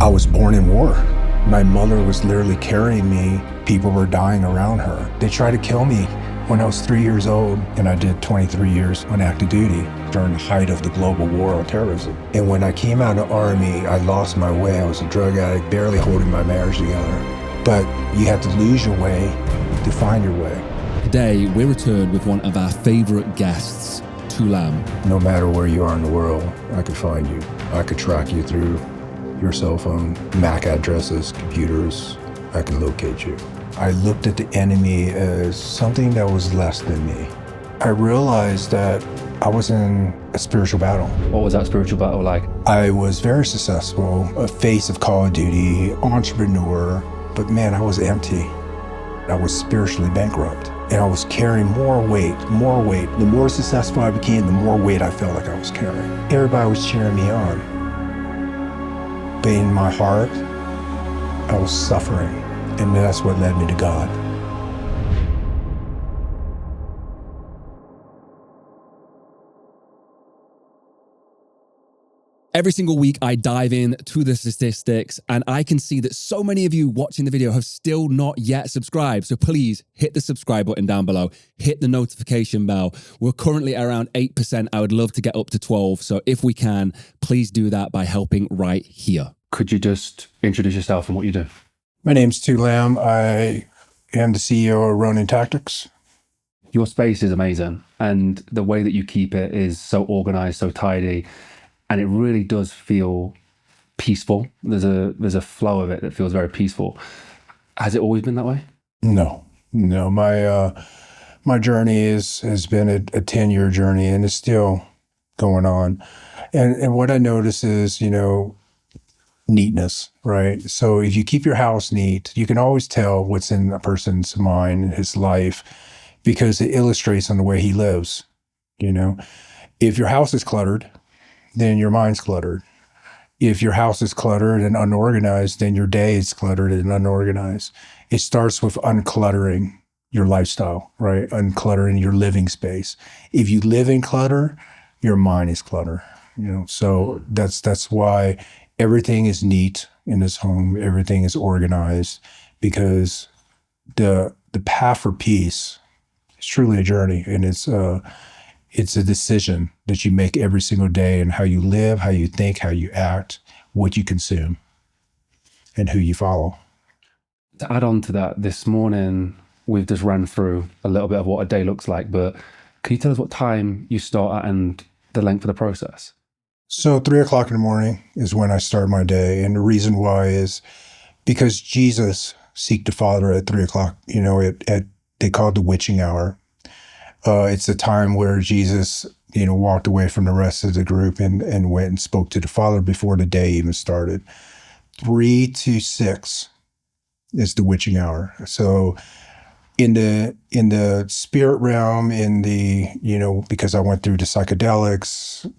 I was born in war. My mother was literally carrying me. People were dying around her. They tried to kill me when I was 3 years old, and I did 23 years on active duty during the height of the global war on terrorism. And when I came out of the Army, I lost my way. I was a drug addict, barely holding my marriage together. But you have to lose your way to find your way. Today, we return with one of our favorite guests, Tu Lam. No matter where you are in the world, I could find you. I could track you through your cell phone, MAC addresses, computers. I can locate you. I looked at the enemy as something that was less than me. I realized that I was in a spiritual battle. What was that spiritual battle like? I was very successful, a face of Call of Duty, entrepreneur, but man, I was empty. I was spiritually bankrupt, and I was carrying more weight. The more successful I became, the more weight I felt like I was carrying. Everybody was cheering me on. But in my heart, I was suffering, and that's what led me to God. Every single week, I dive in to the statistics, and I can see that so many of you watching the video have still not yet subscribed. So please hit the subscribe button down below, hit the notification bell. We're currently around 8%. I would love to get up to 12. So if we can, please do that by helping right here. Could you just introduce yourself and what you do? My name's Tu Lam. I am the CEO of Ronin Tactics. Your space is amazing, and the way that you keep it is so organized, so tidy. And it really does feel peaceful. There's a flow of it that feels very peaceful. Has it always been that way? No. My journey has been a 10-year journey, and it's still going on. And what I notice is, neatness, right? So if you keep your house neat, you can always tell what's in a person's mind, his life, because it illustrates on the way he lives. If your house is cluttered, then your mind's cluttered. If your house is cluttered and unorganized, then your day is cluttered and unorganized. It starts with uncluttering your lifestyle, right? Uncluttering your living space. If you live in clutter, your mind is clutter. So that's why everything is neat in this home. Everything is organized, because the path for peace is truly a journey, and it's a decision that you make every single day, and how you live, how you think, how you act, what you consume, and who you follow. To add on to that, this morning, we've just ran through a little bit of what a day looks like, but can you tell us what time you start at and the length of the process? So 3 o'clock in the morning is when I start my day. And the reason why is because Jesus seeked the Father at 3 o'clock, they call it the witching hour. It's a time where Jesus, walked away from the rest of the group and went and spoke to the Father before the day even started. 3 to 6 is the witching hour. So in the spirit realm, because I went through the psychedelics,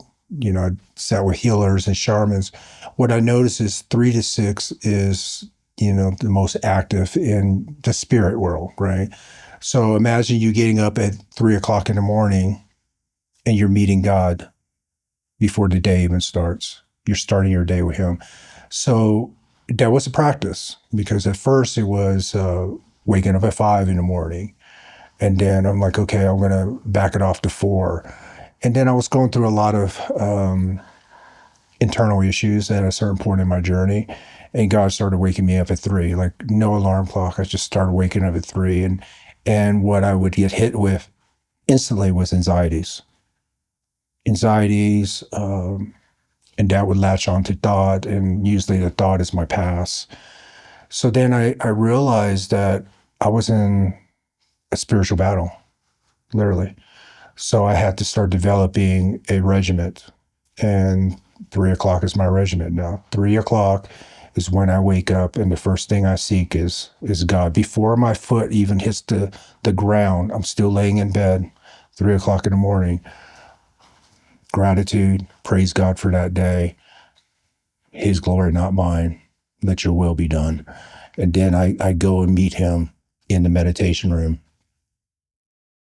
I sat with healers and shamans. What I noticed is 3 to 6 is, the most active in the spirit world, right? So imagine you getting up at 3 o'clock in the morning and you're meeting God before the day even starts. You're starting your day with him. So that was a practice, because at first it was waking up at 5 in the morning. And then I'm like, okay, I'm going to back it off to 4. And then I was going through a lot of internal issues at a certain point in my journey. And God started waking me up at 3, like no alarm clock. I just started waking up at 3. And what I would get hit with instantly was anxieties, and that would latch on to thought, and usually the thought is my past. So then I realized that I was in a spiritual battle, literally. So I had to start developing a regiment, and 3 o'clock is my regiment now. 3 o'clock is when I wake up, and the first thing I seek is God. Before my foot even hits the ground, I'm still laying in bed, 3 o'clock in the morning. Gratitude, praise God for that day. His glory, not mine. Let your will be done. And then I go and meet him in the meditation room.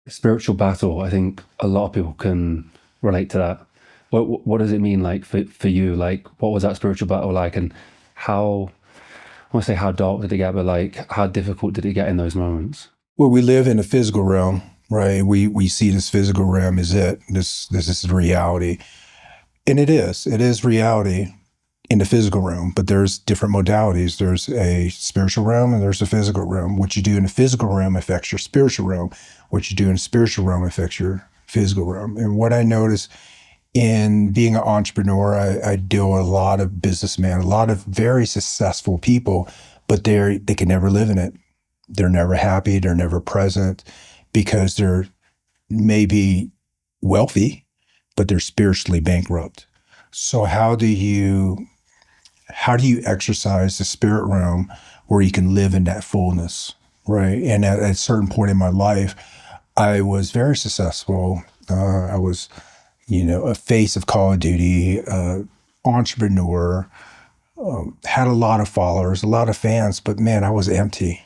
Spiritual battle, I think a lot of people can relate to that. What does it mean like for you? Like, what was that spiritual battle like, and how, I want to say how dark did it get, but like how difficult did it get in those moments? Well, we live in a physical realm, right? We see this physical realm as it. This is reality. And it is reality in the physical realm, but there's different modalities. There's a spiritual realm and there's a physical realm. What you do in the physical realm affects your spiritual realm. What you do in the spiritual realm affects your physical realm. And what I notice in being an entrepreneur, I deal with a lot of businessmen, a lot of very successful people, but they can never live in it. They're never happy. They're never present because they're maybe wealthy, but they're spiritually bankrupt. So how do you exercise the spirit realm where you can live in that fullness, right? And at a certain point in my life, I was very successful. I was, a face of Call of Duty, entrepreneur, had a lot of followers, a lot of fans, but man, I was empty.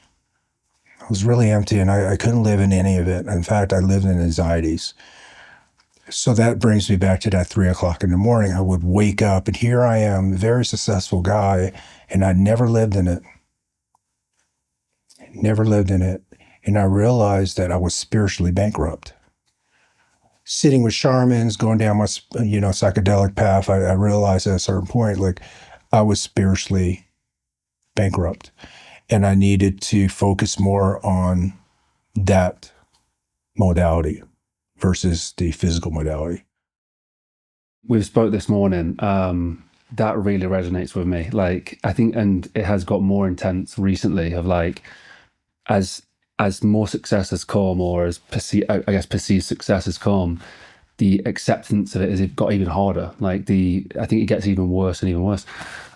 I was really empty and I couldn't live in any of it. In fact, I lived in anxieties. So that brings me back to that 3 o'clock in the morning. I would wake up and here I am, a very successful guy, and I never lived in it. Never lived in it. And I realized that I was spiritually bankrupt. Sitting with shamans, going down my, psychedelic path, I realized at a certain point, like I was spiritually bankrupt. And I needed to focus more on that modality versus the physical modality. We've spoke this morning. That really resonates with me. Like, I think, and it has got more intense recently of like, as more success has come, or as perceived success has come, the acceptance of it has got even harder. Like I think it gets even worse and even worse.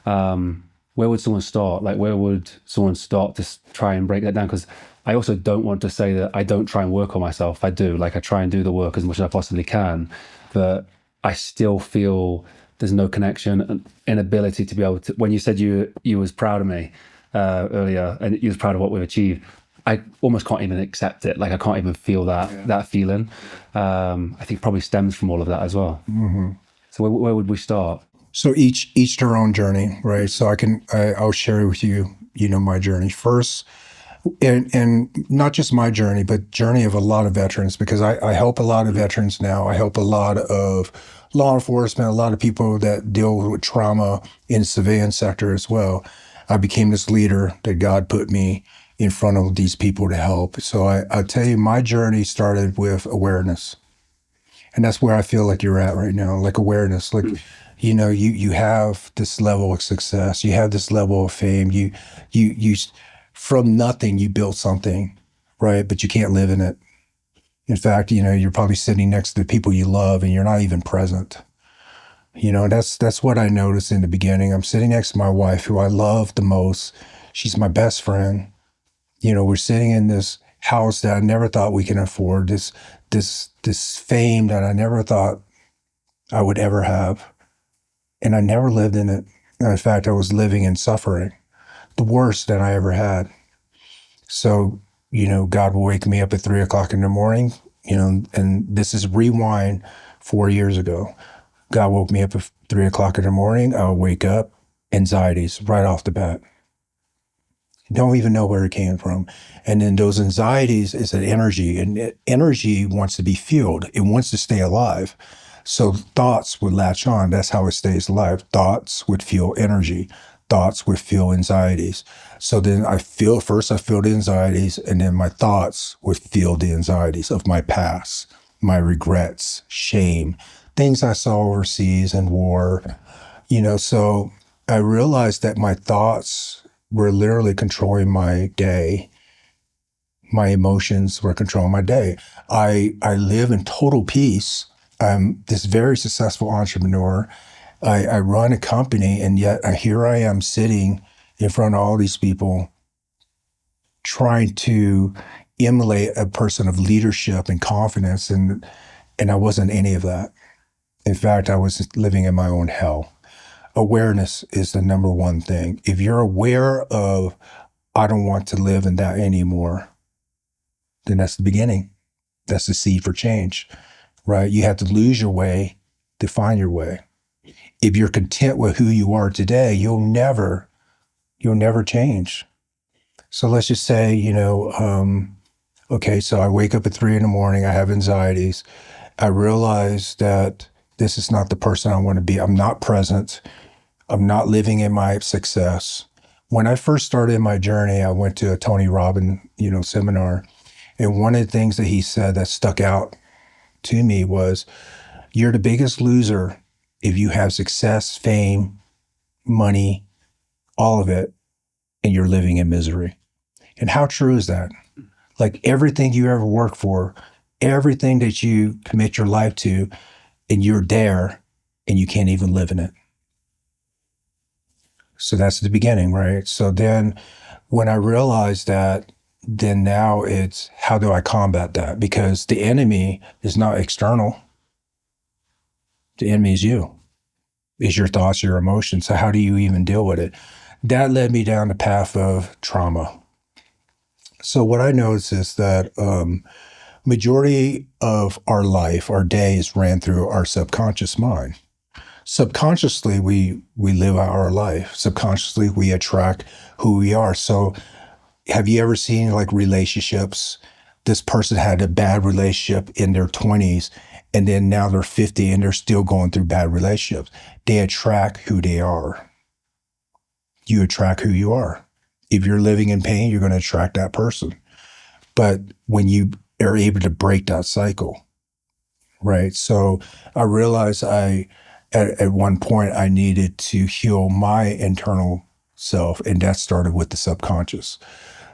Where would someone start? Like, where would someone start to try and break that down? Because I also don't want to say that I don't try and work on myself. I do. Like, I try and do the work as much as I possibly can, but I still feel there's no connection and inability to be able to. When you said you was proud of me earlier, and you was proud of what we've achieved, I almost can't even accept it. Like, I can't even feel that feeling. I think probably stems from all of that as well. Mm-hmm. So where would we start? So each their own journey, right? So I'll share with you, my journey first, and not just my journey, but journey of a lot of veterans, because I help a lot of veterans now. I help a lot of law enforcement, a lot of people that deal with trauma in the civilian sector as well. I became this leader that God put me in front of these people to help. So I'll tell you, my journey started with awareness. And that's where I feel like you're at right now, like awareness. Like, you have this level of success, you have this level of fame, you from nothing, you built something, right? But you can't live in it. In fact, you're probably sitting next to the people you love and you're not even present. That's what I noticed in the beginning. I'm sitting next to my wife, who I love the most. She's my best friend. We're sitting in this house that I never thought we can afford, this fame that I never thought I would ever have. And I never lived in it. And in fact, I was living in suffering, the worst that I ever had. So, God will wake me up at 3 o'clock in the morning, and this is rewind 4 years ago. God woke me up at 3 o'clock in the morning. I would wake up, anxieties right off the bat. Don't even know where it came from. And then those anxieties is an energy, and energy wants to be fueled. It wants to stay alive. So thoughts would latch on. That's how it stays alive. Thoughts would fuel energy. Thoughts would fuel anxieties. So then I feel the anxieties, and then my thoughts would fuel the anxieties of my past, my regrets, shame, things I saw overseas in war. So I realized that my thoughts were literally controlling my day. My emotions were controlling my day. I live in total peace. I'm this very successful entrepreneur. I run a company, and yet here I am sitting in front of all these people trying to emulate a person of leadership and confidence, and I wasn't any of that. In fact, I was living in my own hell. Awareness is the number one thing. If you're aware of, I don't want to live in that anymore, then that's the beginning. That's the seed for change, right? You have to lose your way to find your way. If you're content with who you are today, you'll never You'll never change. So let's just say, okay, so I wake up at 3 a.m. I have anxieties. I realize that this is not the person I want to be. I'm not present. I'm not living in my success. When I first started my journey, I went to a Tony Robbins, seminar. And one of the things that he said that stuck out to me was, you're the biggest loser if you have success, fame, money, all of it, and you're living in misery. And how true is that? Like everything you ever work for, everything that you commit your life to, and you're there and you can't even live in it. So that's the beginning, right? So then when I realized that, then now it's how do I combat that? Because the enemy is not external. The enemy is you, is your thoughts, your emotions. So how do you even deal with it? That led me down the path of trauma. So what I noticed is that majority of our life, our days ran through our subconscious mind. Subconsciously, we live out our life. Subconsciously, we attract who we are. So have you ever seen like relationships? This person had a bad relationship in their 20s, and then now they're 50 and they're still going through bad relationships. They attract who they are. You attract who you are. If you're living in pain, you're going to attract that person. But when you are able to break that cycle, right? So I realized at one point I needed to heal my internal self, and that started with the subconscious.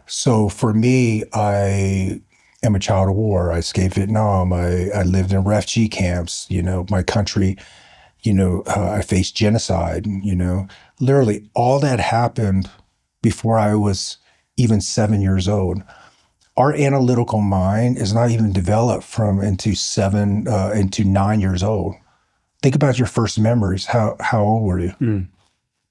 So for me, I am a child of war. I escaped Vietnam. I lived in refugee camps. My country, I faced genocide. Literally all that happened before I was even 7 years old. Our analytical mind is not even developed into 9 years old. Think about your first memories. How old were you?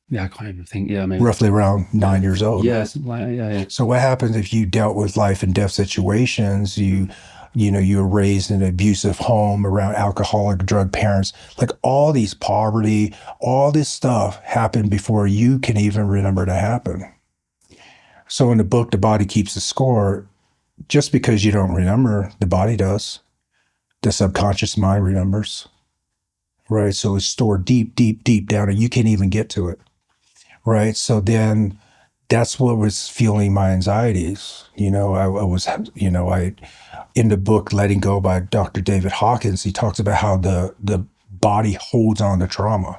Yeah, I can't even think. Yeah, maybe Roughly around 9 years old. Yes, yeah. So what happens if you dealt with life and death situations? You were raised in an abusive home around alcoholic drug parents. Like all these poverty, all this stuff happened before you can even remember to happen. So in the book, The Body Keeps the Score, just because you don't remember, the body does. The subconscious mind remembers, right? So it's stored deep, deep, deep down, and you can't even get to it, right? So then that's what was fueling my anxieties. I was, in the book Letting Go by Dr. David Hawkins, he talks about how the body holds on to trauma.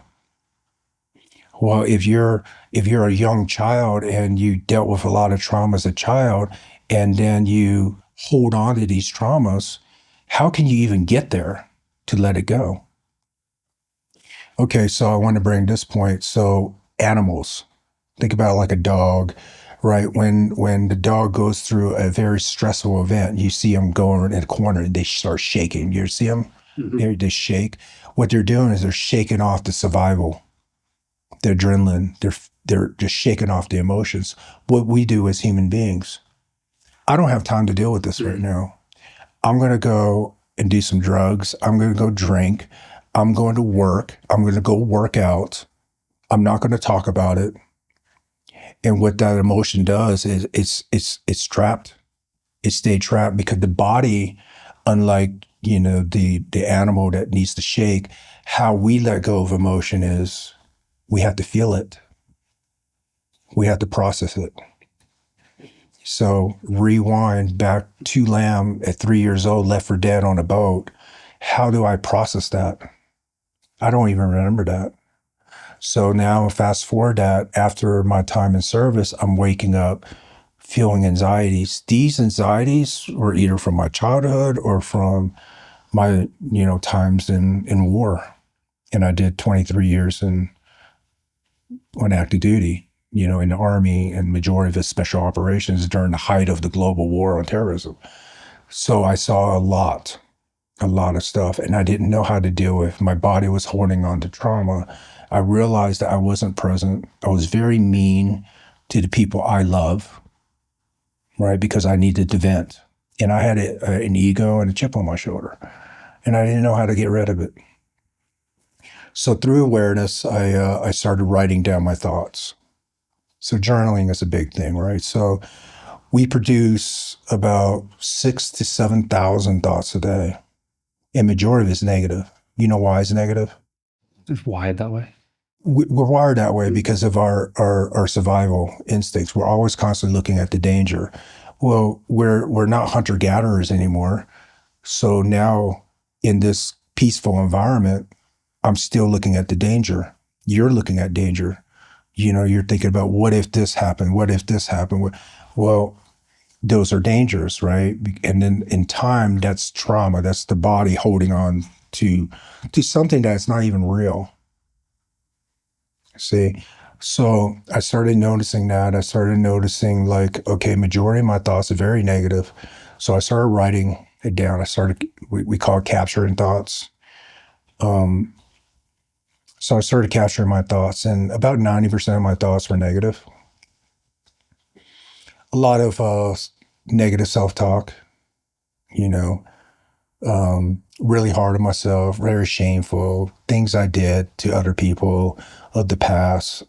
Well, if you're a young child and you dealt with a lot of trauma as a child, and then you hold on to these traumas, how can you even get there to let it go? Okay, so I want to bring this point. So animals, think about like a dog, right? When the dog goes through a very stressful event, you see them going in a corner and they start shaking. You see them? Mm-hmm. They shake. What they're doing is they're shaking off the survival, the adrenaline. They're just shaking off the emotions. What we do as human beings, I don't have time to deal with this right now. I'm going to go and do some drugs. I'm going to go drink. I'm going to work. I'm going to go work out. I'm not going to talk about it. And what that emotion does is it's trapped. It stayed trapped because the body, unlike, the animal that needs to shake, how we let go of emotion is we have to feel it. We have to process it. So rewind back, Tu Lam at 3 years old, left for dead on a boat. How do I process that? I don't even remember that. So now fast forward that after my time in service, I'm waking up feeling anxieties. These anxieties were either from my childhood or from my, times in war. And I did 23 years on active duty, in the Army, and majority of its special operations during the height of the global war on terrorism. So I saw a lot of stuff, and I didn't know how to deal with. My body was holding on to trauma. I realized that I wasn't present. I was very mean to the people I love, right? Because I needed to vent. And I had an ego and a chip on my shoulder, and I didn't know how to get rid of it. So through awareness, I started writing down my thoughts. So journaling is a big thing, right? So we produce about 6,000 to 7,000 thoughts a day, and majority of it's negative. You know why it's negative? It's wired that way. We're wired that way because of our survival instincts. We're always constantly looking at the danger. Well, we're not hunter gatherers anymore. So now in this peaceful environment, I'm still looking at the danger. You're looking at danger. You're thinking about what if this happened? What if this happened? Well, those are dangers, right? And then in time, that's trauma. That's the body holding on to something that's not even real. See? So I started noticing that. I started noticing like, okay, majority of my thoughts are very negative. So I started writing it down. We call it capturing thoughts. So I started capturing my thoughts, and about 90% of my thoughts were negative. A lot of negative self-talk, really hard on myself, very shameful, things I did to other people of the past,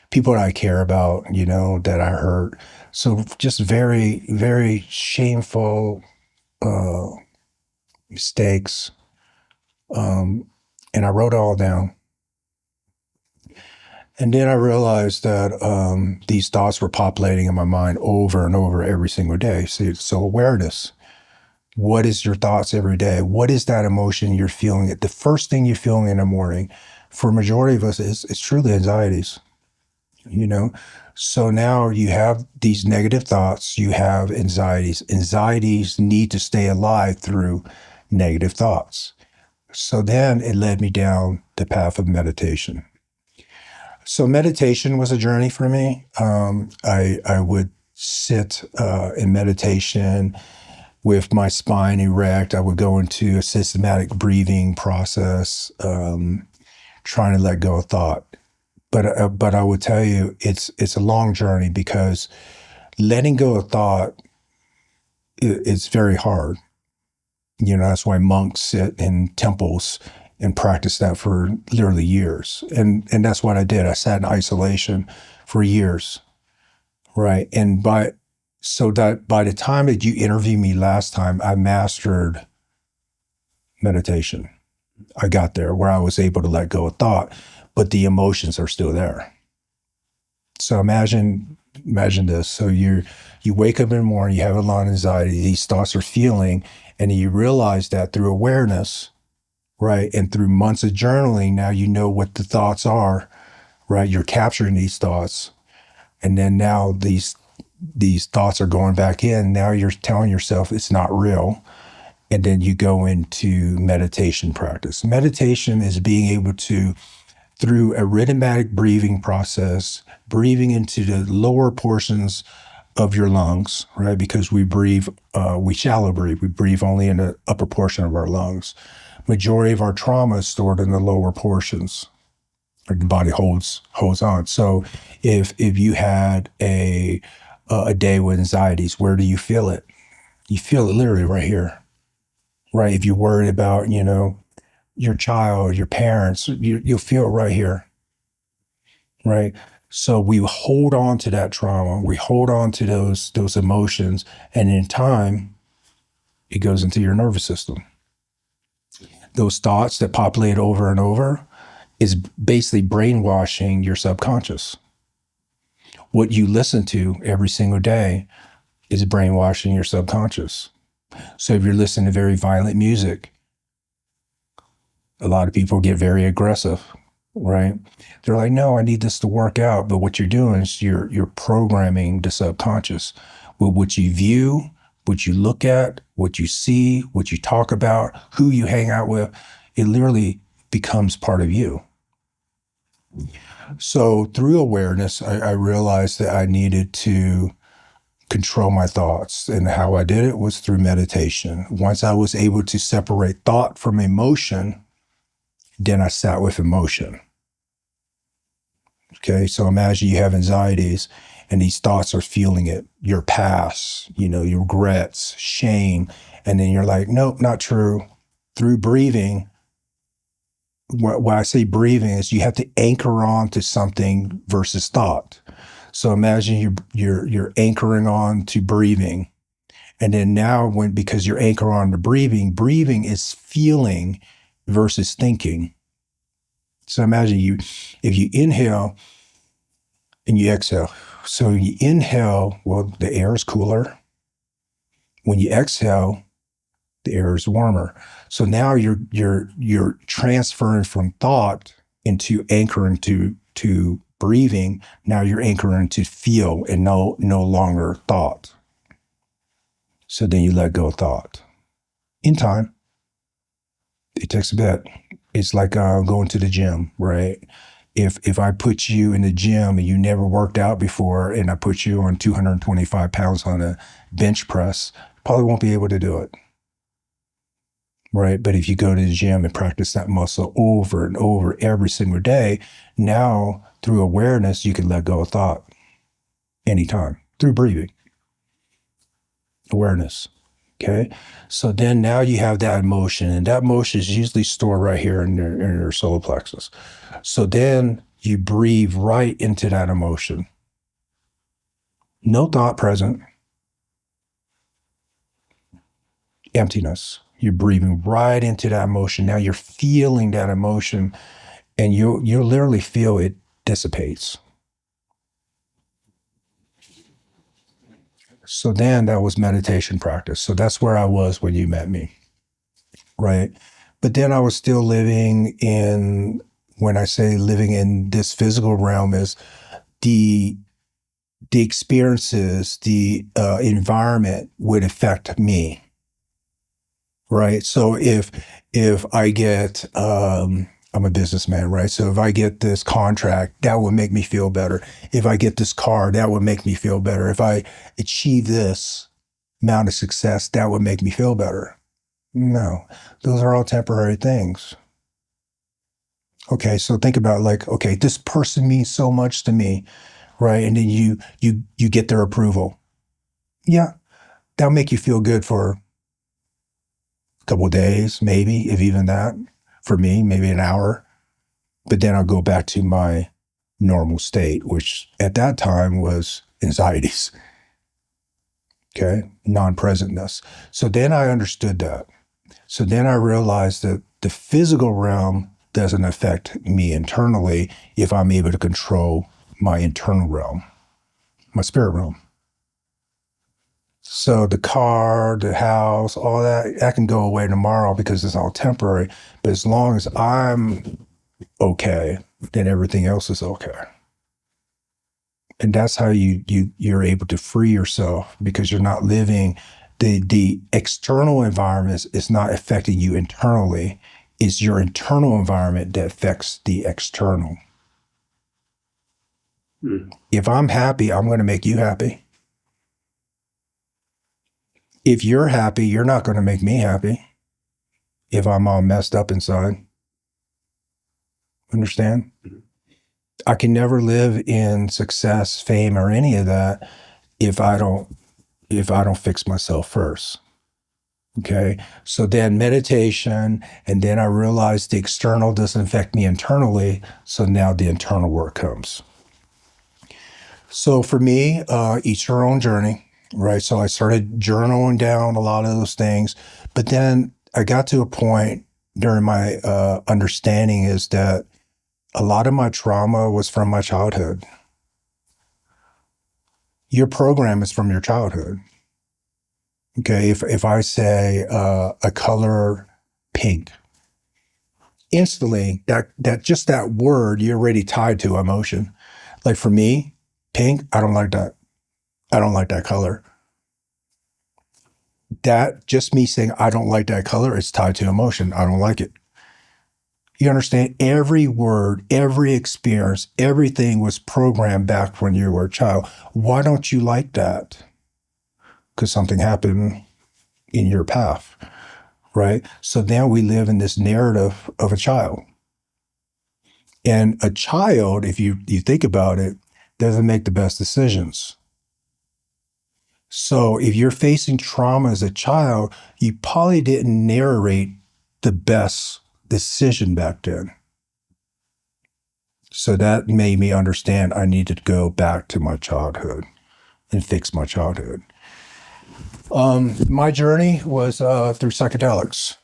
people that I care about, that I hurt. So just very, very shameful mistakes. And I wrote it all down. And then I realized that these thoughts were populating in my mind over and over every single day. So awareness. What is your thoughts every day? What is that emotion you're feeling? The first thing you're feeling in the morning, for a majority of us, is truly anxieties. So now you have these negative thoughts, you have anxieties. Anxieties need to stay alive through negative thoughts. So then it led me down the path of meditation. So meditation was a journey for me. I would sit in meditation with my spine erect. I would go into a systematic breathing process, trying to let go of thought. But I would tell you, it's a long journey because letting go of thought it's very hard. That's why monks sit in temples and practice that for literally years. And that's what I did. I sat in isolation for years, right? So that by the time that you interviewed me last time, I mastered meditation. I got there where I was able to let go of thought, but the emotions are still there. So imagine this. So you wake up in the morning, you have a lot of anxiety, these thoughts are feeling, and you realize that through awareness, right? And through months of journaling, now you know what the thoughts are, right? You're capturing these thoughts. And then now these thoughts are going back in. Now you're telling yourself it's not real. And then you go into meditation practice. Meditation is being able to, through a rhythmic breathing process, breathing into the lower portions of your lungs, right? Because we shallow breathe. We breathe only in the upper portion of our lungs. Majority of our trauma is stored in the lower portions. The body holds on. So if you had a day with anxieties, where do you feel it? You feel it literally right here, right? If you're worried about, your child, your parents, you'll feel it right here, right? So we hold on to that trauma. We hold on to those emotions, and in time, it goes into your nervous system. Those thoughts that populate over and over is basically brainwashing your subconscious. What you listen to every single day is brainwashing your subconscious. So if you're listening to very violent music, a lot of people get very aggressive, right? They're like, no, I need this to work out. But what you're doing is you're programming the subconscious with what you view, what you look at, what you see, what you talk about, who you hang out with. It literally becomes part of you. So through awareness, I realized that I needed to control my thoughts. And how I did it was through meditation. Once I was able to separate thought from emotion, then I sat with emotion. Okay, so imagine you have anxieties and these thoughts are feeling it, your past, your regrets, shame, and then you're like, nope, not true. Through breathing, what I say breathing is you have to anchor on to something versus thought. So imagine you're anchoring on to breathing. And then now because you're anchoring on to breathing is feeling versus thinking. So imagine if you inhale and you exhale. So you inhale, well, the air is cooler. When you exhale, the air is warmer. So now you're transferring from thought into anchoring to breathing. Now you're anchoring to feel and no longer thought. So then you let go of thought. In time, it takes a bit. It's like going to the gym, right? If I put you in the gym and you never worked out before, and I put you on 225 pounds on a bench press, probably won't be able to do it. Right. But if you go to the gym and practice that muscle over and over every single day, now through awareness, you can let go of thought anytime through breathing. Awareness. Okay. So then now you have that emotion, and that emotion is usually stored right here in your solar plexus. So then you breathe right into that emotion. No thought present. Emptiness. You're breathing right into that emotion. Now you're feeling that emotion, and you'll literally feel it dissipates. So then that was meditation practice. So that's where I was when you met me, right? But then I was still living in, when I say living in this physical realm, is the experiences, the environment would affect me. Right. So if I get, I'm a businessman, right? So if I get this contract, that would make me feel better. If I get this car, that would make me feel better. If I achieve this amount of success, that would make me feel better. No, those are all temporary things. Okay, so think about, like, okay, this person means so much to me, right? And then you get their approval. Yeah, that'll make you feel good for couple of days, maybe, if even that. For me, maybe an hour. But then I'll go back to my normal state, which at that time was anxieties. Okay, non-presentness. So then I understood that. So then I realized that the physical realm doesn't affect me internally if I'm able to control my internal realm, my spirit realm. So the car, the house, all that can go away tomorrow because it's all temporary. But as long as I'm okay, then everything else is okay. And that's how you're able to free yourself, because you're not living, the external environment is not affecting you internally. It's your internal environment that affects the external. If I'm happy, I'm going to make you happy. If you're happy, you're not going to make me happy if I'm all messed up inside. Understand? I can never live in success, fame, or any of that if I don't fix myself first. Okay. So then meditation, and then I realized the external doesn't affect me internally. So now the internal work comes. So for me, each their own journey, right? So I started journaling down a lot of those things, but then I got to a point during my understanding is that a lot of my trauma was from my childhood. Your program is from your childhood. Okay, if I say a color pink, instantly that just that word, you're already tied to emotion. Like for me, pink, I don't like that. I don't like that color. That just me saying I don't like that color is tied to emotion. I don't like it. You understand? Every word, every experience, everything was programmed back when you were a child. Why don't you like that? Because something happened in your path, right? So now we live in this narrative of a child. And a child, if you think about it, doesn't make the best decisions. So if you're facing trauma as a child, you probably didn't narrate the best decision back then. So that made me understand I needed to go back to my childhood and fix my childhood. My journey was through psychedelics.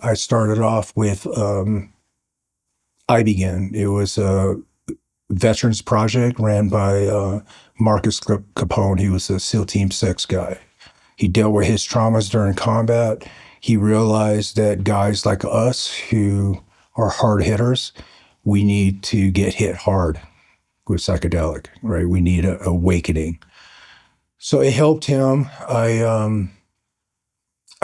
I started off with iBegin. It was a veterans project ran by Marcus Capone. He was a SEAL Team 6 guy. He dealt with his traumas during combat. He realized that guys like us who are hard hitters, we need to get hit hard with psychedelic, right? We need an awakening. So it helped him. I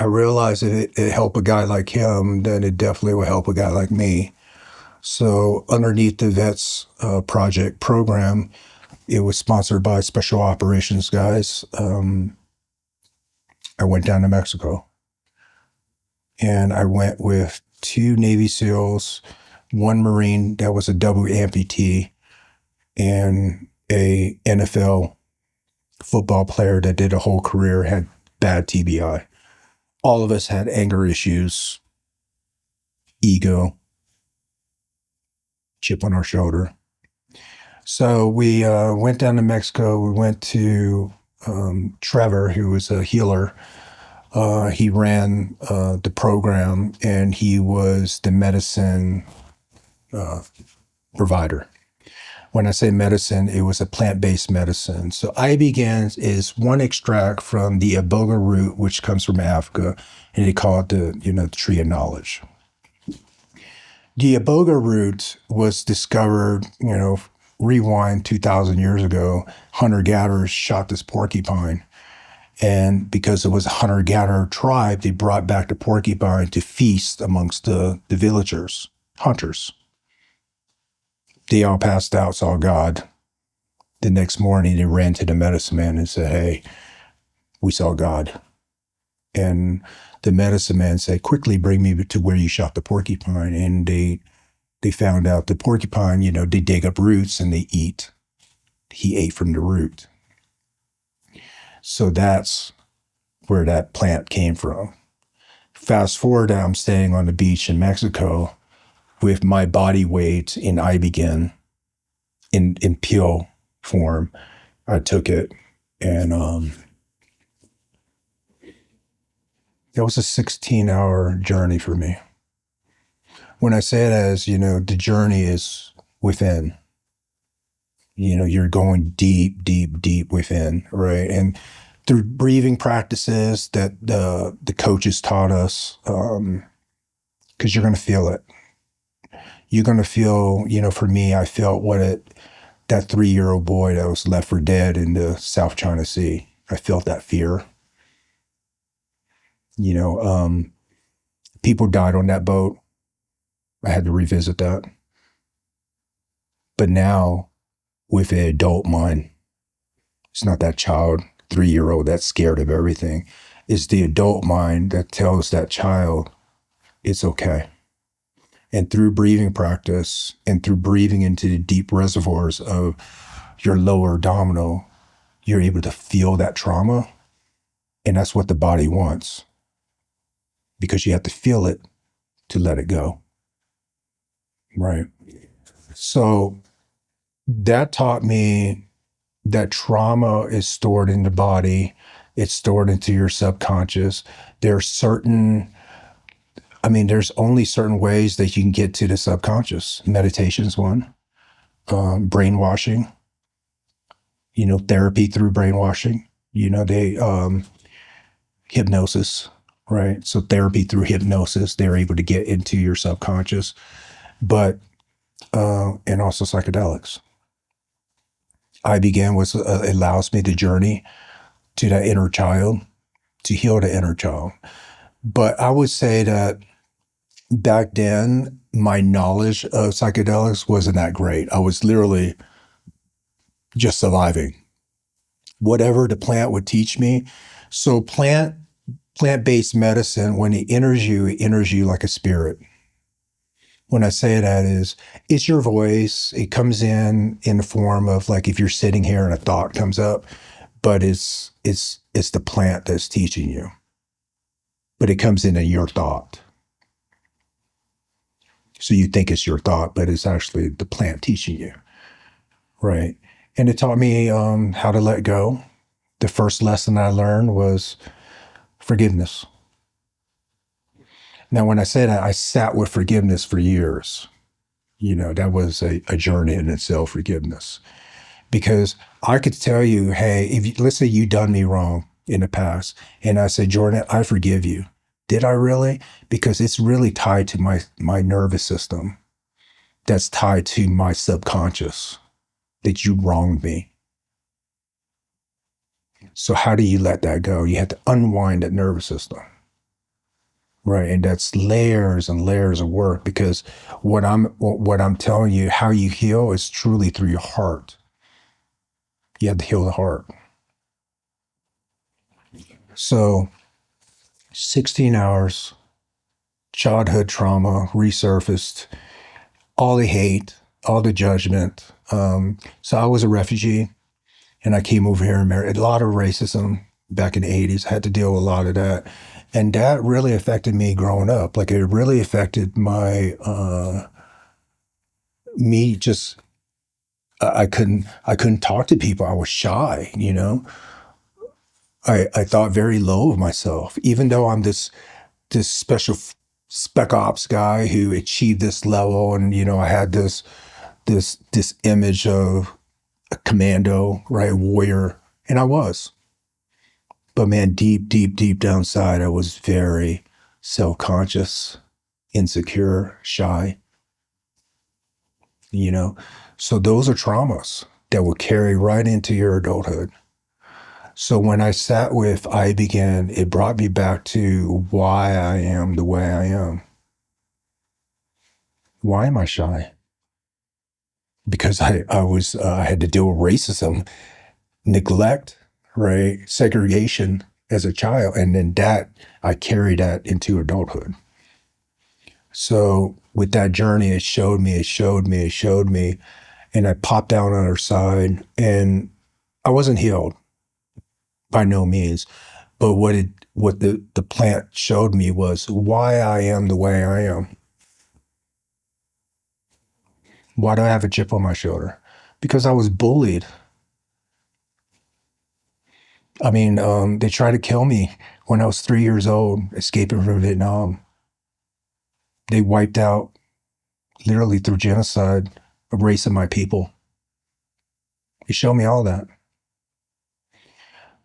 realized if it helped a guy like him, then it definitely will help a guy like me. So underneath the Vets Project program, it was sponsored by Special Operations guys. I went down to Mexico, and I went with 2 Navy SEALs, 1 Marine that was a double amputee, and a NFL football player that did a whole career, had bad TBI. All of us had anger issues, ego, chip on our shoulder. So we went down to Mexico. We went to Trevor, who was a healer. He ran the program, and he was the medicine provider. When I say medicine, it was a plant-based medicine. So iBegin is one extract from the iboga root, which comes from Africa, and they call it the tree of knowledge. The iboga root was discovered, rewind 2,000 years ago. Hunter-gatherers shot this porcupine. And because it was a hunter-gatherer tribe, they brought back the porcupine to feast amongst the villagers, hunters. They all passed out, saw God. The next morning, they ran to the medicine man and said, "Hey, we saw God." And the medicine man said, "Quickly bring me to where you shot the porcupine." And they found out the porcupine, they dig up roots and they eat. He ate from the root. So that's where that plant came from. Fast forward, I'm staying on the beach in Mexico with my body weight in iBegin in pill form. I took it, and it was a 16-hour journey for me. When I say it as, the journey is within. You're going deep, deep, deep within, right? And through breathing practices that the coaches taught us, because you're going to feel it. You're going to feel, for me, I felt that 3-year-old boy that was left for dead in the South China Sea. I felt that fear. People died on that boat. I had to revisit that. But now, with an adult mind, it's not that child, 3-year-old that's scared of everything. It's the adult mind that tells that child it's okay. And through breathing practice and through breathing into the deep reservoirs of your lower abdominal, you're able to feel that trauma. And that's what the body wants, because you have to feel it to let it go. Right. So that taught me that trauma is stored in the body. It's stored into your subconscious. There's only certain ways that you can get to the subconscious. Meditation's one. Brainwashing. Therapy through brainwashing. Hypnosis, right? So therapy through hypnosis, they're able to get into your subconscious. But, and also psychedelics. iBegin allows me the journey to that inner child, to heal the inner child. But I would say that back then, my knowledge of psychedelics wasn't that great. I was literally just surviving. Whatever the plant would teach me. So plant-based medicine, when it enters you like a spirit. When I say that is, it's your voice. It comes in the form of, like, if you're sitting here and a thought comes up, but it's the plant that's teaching you. But it comes in your thought. So you think it's your thought, but it's actually the plant teaching you, right? And it taught me how to let go. The first lesson I learned was forgiveness. Now, when I say that, I sat with forgiveness for years. That was a journey in itself, forgiveness. Because I could tell you, hey, let's say you done me wrong in the past, and I said, Jordan, I forgive you. Did I really? Because it's really tied to my nervous system. That's tied to my subconscious that you wronged me. So how do you let that go? You have to unwind that nervous system. Right. And that's layers and layers of work, because what I'm telling you, how you heal is truly through your heart. You have to heal the heart. So 16 hours, childhood trauma resurfaced, all the hate, all the judgment. So I was a refugee, and I came over here and married. A lot of racism back in the 80s. I had to deal with a lot of that. And that really affected me growing up. Like, it really affected my, me just, I couldn't talk to people. I was shy, I thought very low of myself, even though I'm this special spec ops guy who achieved this level. And, I had this image of a commando, right? Warrior. And I was. But man, deep, deep, deep down inside, I was very self-conscious, insecure, shy, So those are traumas that will carry right into your adulthood. So when I sat with I Began, it brought me back to why I am the way I am. Why am I shy? Because I had to deal with racism, neglect, right? Segregation as a child. And then I carried that into adulthood. So with that journey, it showed me, and I popped out on the other side, and I wasn't healed by no means. But what the plant showed me was why I am the way I am. Why do I have a chip on my shoulder? Because I was bullied. I mean, they tried to kill me when I was 3 years old, escaping from Vietnam. They wiped out, literally through genocide, a race of my people. They showed me all that.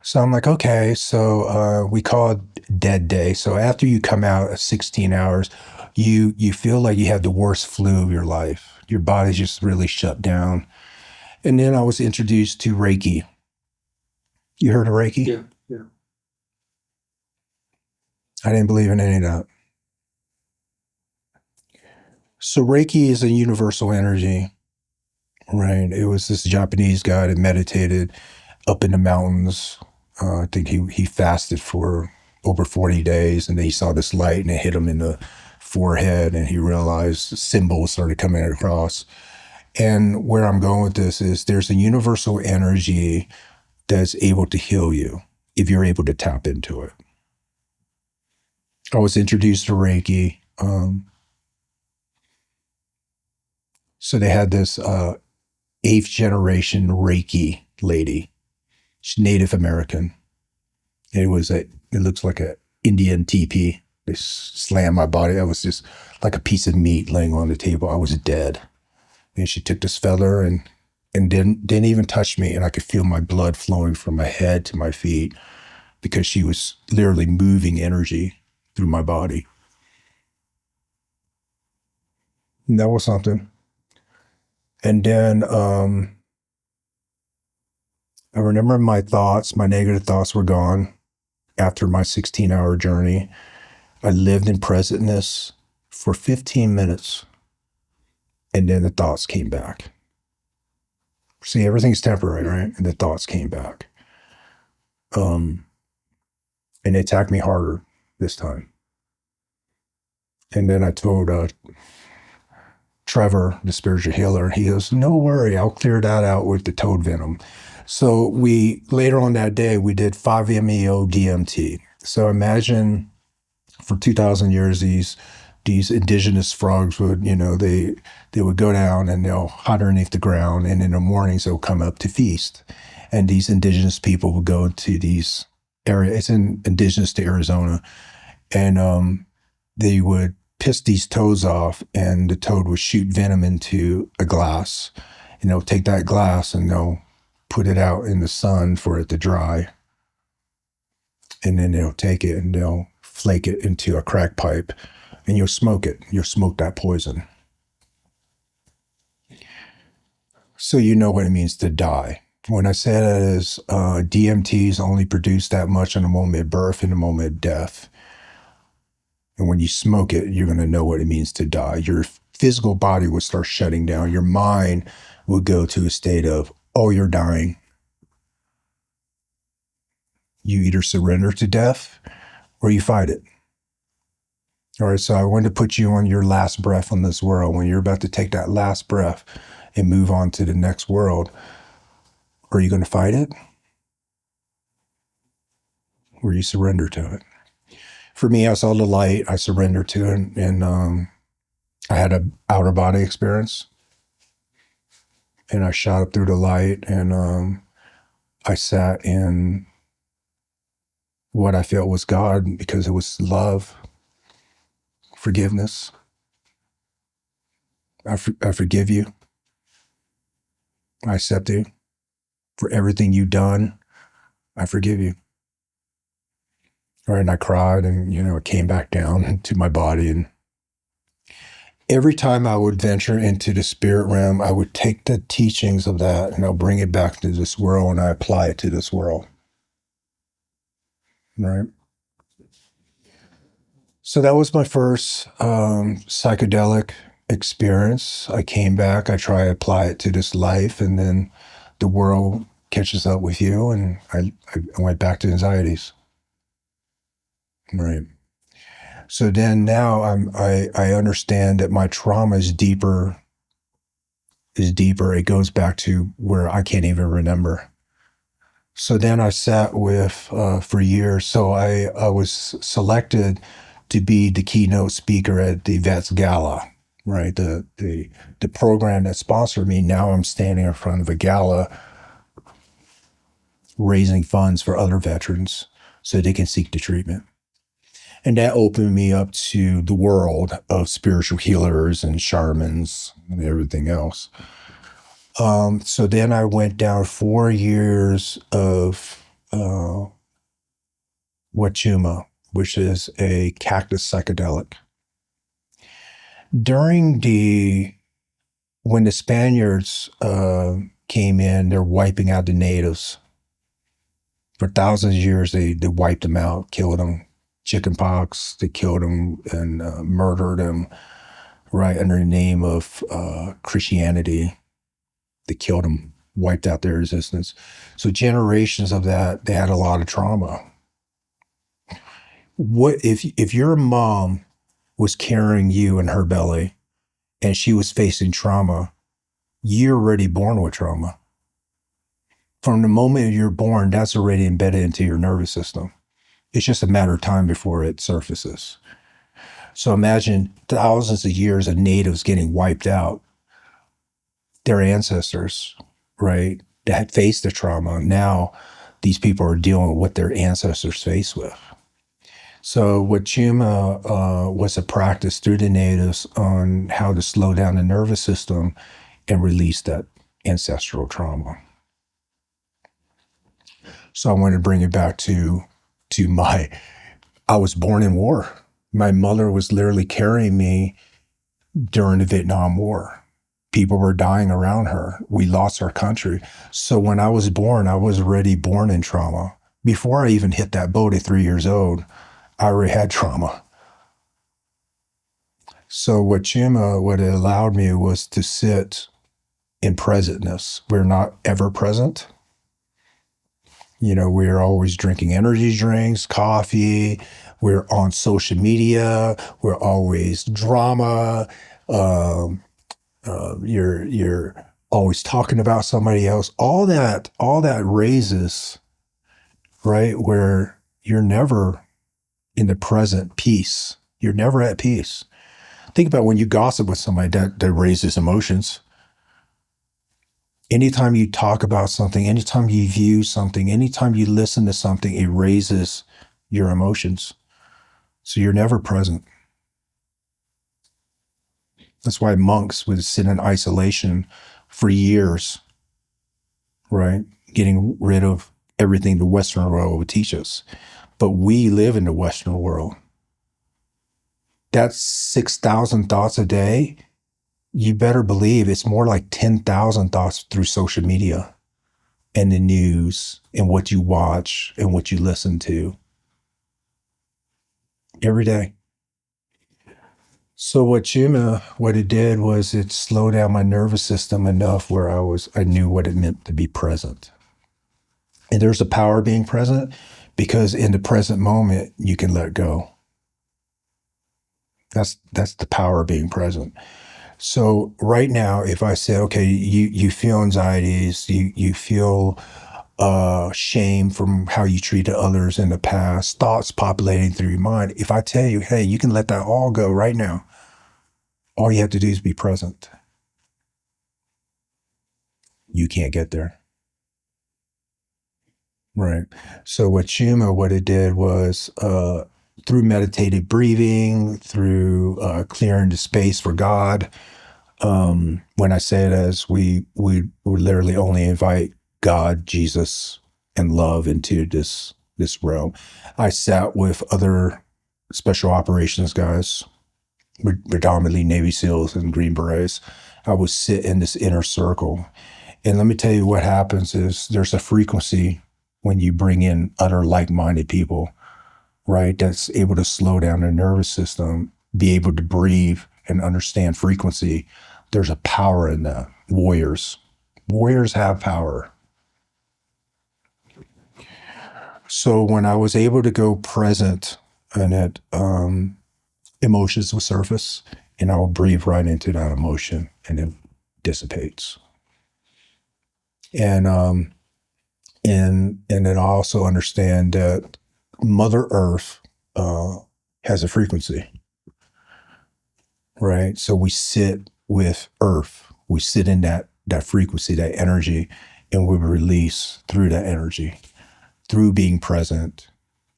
So I'm like, okay, so we call it dead day. So after you come out at 16 hours, you feel like you have the worst flu of your life. Your body's just really shut down. And then I was introduced to Reiki. You heard of Reiki? Yeah. I didn't believe in any of that. So Reiki is a universal energy, right? It was this Japanese guy that meditated up in the mountains. I think he fasted for over 40 days, and then he saw this light, and it hit him in the forehead, and he realized symbols started coming across. And where I'm going with this is there's a universal energy that's able to heal you if you're able to tap into it. I was introduced to Reiki. So they had this 8th generation Reiki lady. She's Native American. And it looks like an Indian teepee. They slammed my body. I was just like a piece of meat laying on the table. I was dead. And she took this feather and didn't even touch me. And I could feel my blood flowing from my head to my feet because she was literally moving energy through my body. And that was something. And then I remember my negative thoughts were gone after my 16-hour journey. I lived in presentness for 15 minutes, and then the thoughts came back. See, everything's temporary, right? And the thoughts came back. And they attacked me harder this time. And then I told Trevor, the spiritual healer, and he goes, no worry, I'll clear that out with the toad venom. So later on that day, we did 5-MeO DMT. So imagine for 2,000 years, these indigenous frogs would, they would go down and they'll hide underneath the ground, and in the mornings they'll come up to feast. And these indigenous people would go to these areas. It's indigenous to Arizona, and they would piss these toads off, and the toad would shoot venom into a glass, and they'll take that glass and they'll put it out in the sun for it to dry, and then they'll take it and they'll flake it into a crack pipe, and you'll smoke it. You'll smoke that poison. So you know what it means to die. When I say that is DMTs only produce that much in the moment of birth and the moment of death. And when you smoke it, you're going to know what it means to die. Your physical body will start shutting down. Your mind will go to a state of, oh, you're dying. You either surrender to death or you fight it. All right, so I wanted to put you on your last breath on this world. When you're about to take that last breath and move on to the next world, are you going to fight it? Or you surrender to it? For me, I saw the light, I surrendered to it, and I had an outer body experience. And I shot up through the light, and I sat in what I felt was God, because it was love, forgiveness. I forgive you. I accept you for everything you've done. I forgive you. All right, and I cried, and it came back down to my body. And every time I would venture into the spirit realm, I would take the teachings of that and I'll bring it back to this world, and I apply it to this world. Right? So that was my first psychedelic experience. I came back, I try to apply it to this life, and then the world catches up with you, and I went back to anxieties. Right. So then now I understand that my trauma is deeper. It goes back to where I can't even remember. So then I sat with for years. So I was selected to be the keynote speaker at the Vets Gala, right? The program that sponsored me. Now I'm standing in front of a gala raising funds for other veterans so they can seek the treatment. And that opened me up to the world of spiritual healers and shamans and everything else. So then I went down 4 years of Wachuma, which is a cactus psychedelic. When the Spaniards came in, they're wiping out the natives. For thousands of years, they wiped them out, killed them. Chickenpox, they killed them and murdered them, right, under the name of Christianity. They killed them, wiped out their resistance. So generations of that, they had a lot of trauma. What if your mom was carrying you in her belly and she was facing trauma? You're already born with trauma. From the moment you're born, that's already embedded into your nervous system. It's just a matter of time before it surfaces. So imagine thousands of years of natives getting wiped out. Their ancestors, right, that had faced the trauma. Now these people are dealing with what their ancestors faced with. So Wachuma was a practice through the natives on how to slow down the nervous system and release that ancestral trauma. So I want to bring it back to I was born in war. My mother was literally carrying me during the Vietnam War. People were dying around her. We lost our country. So when I was born, I was already born in trauma. Before I even hit that boat at 3 years old, I already had trauma. So what it allowed me was to sit in presentness. We're not ever present. We're always drinking energy drinks, coffee. We're on social media. We're always drama. You're always talking about somebody else. All that raises, right, where you're never in the present peace. You're never at peace. Think about when you gossip with somebody that raises emotions. Anytime you talk about something, anytime you view something, anytime you listen to something, it raises your emotions. So you're never present. That's why monks would sit in isolation for years, right? Getting rid of everything the Western world would teach us. But we live in the Western world. That's 6,000 thoughts a day. You better believe it's more like 10,000 thoughts through social media and the news and what you watch and what you listen to every day. So what it did was it slowed down my nervous system enough where I knew what it meant to be present. And there's a power being present because in the present moment, you can let go. That's the power of being present. So right now, if I say, okay, you feel anxieties, you feel shame from how you treated others in the past, thoughts populating through your mind. If I tell you, hey, you can let that all go right now. All you have to do is be present. You can't get there. Right. So what it did was through meditative breathing, through clearing the space for God. When I say it as we literally only invite God, Jesus, and love into this realm. I sat with other special operations guys, predominantly Navy SEALs and Green Berets. I would sit in this inner circle. And let me tell you what happens is there's a frequency when you bring in other like-minded people, right? That's able to slow down their nervous system, be able to breathe and understand frequency. There's a power in that. Warriors have power. So when I was able to go present and it, emotions will surface and I will breathe right into that emotion and it dissipates. And then I also understand that Mother Earth has a frequency, right? So we sit with Earth, we sit in that frequency, that energy, and we release through that energy, through being present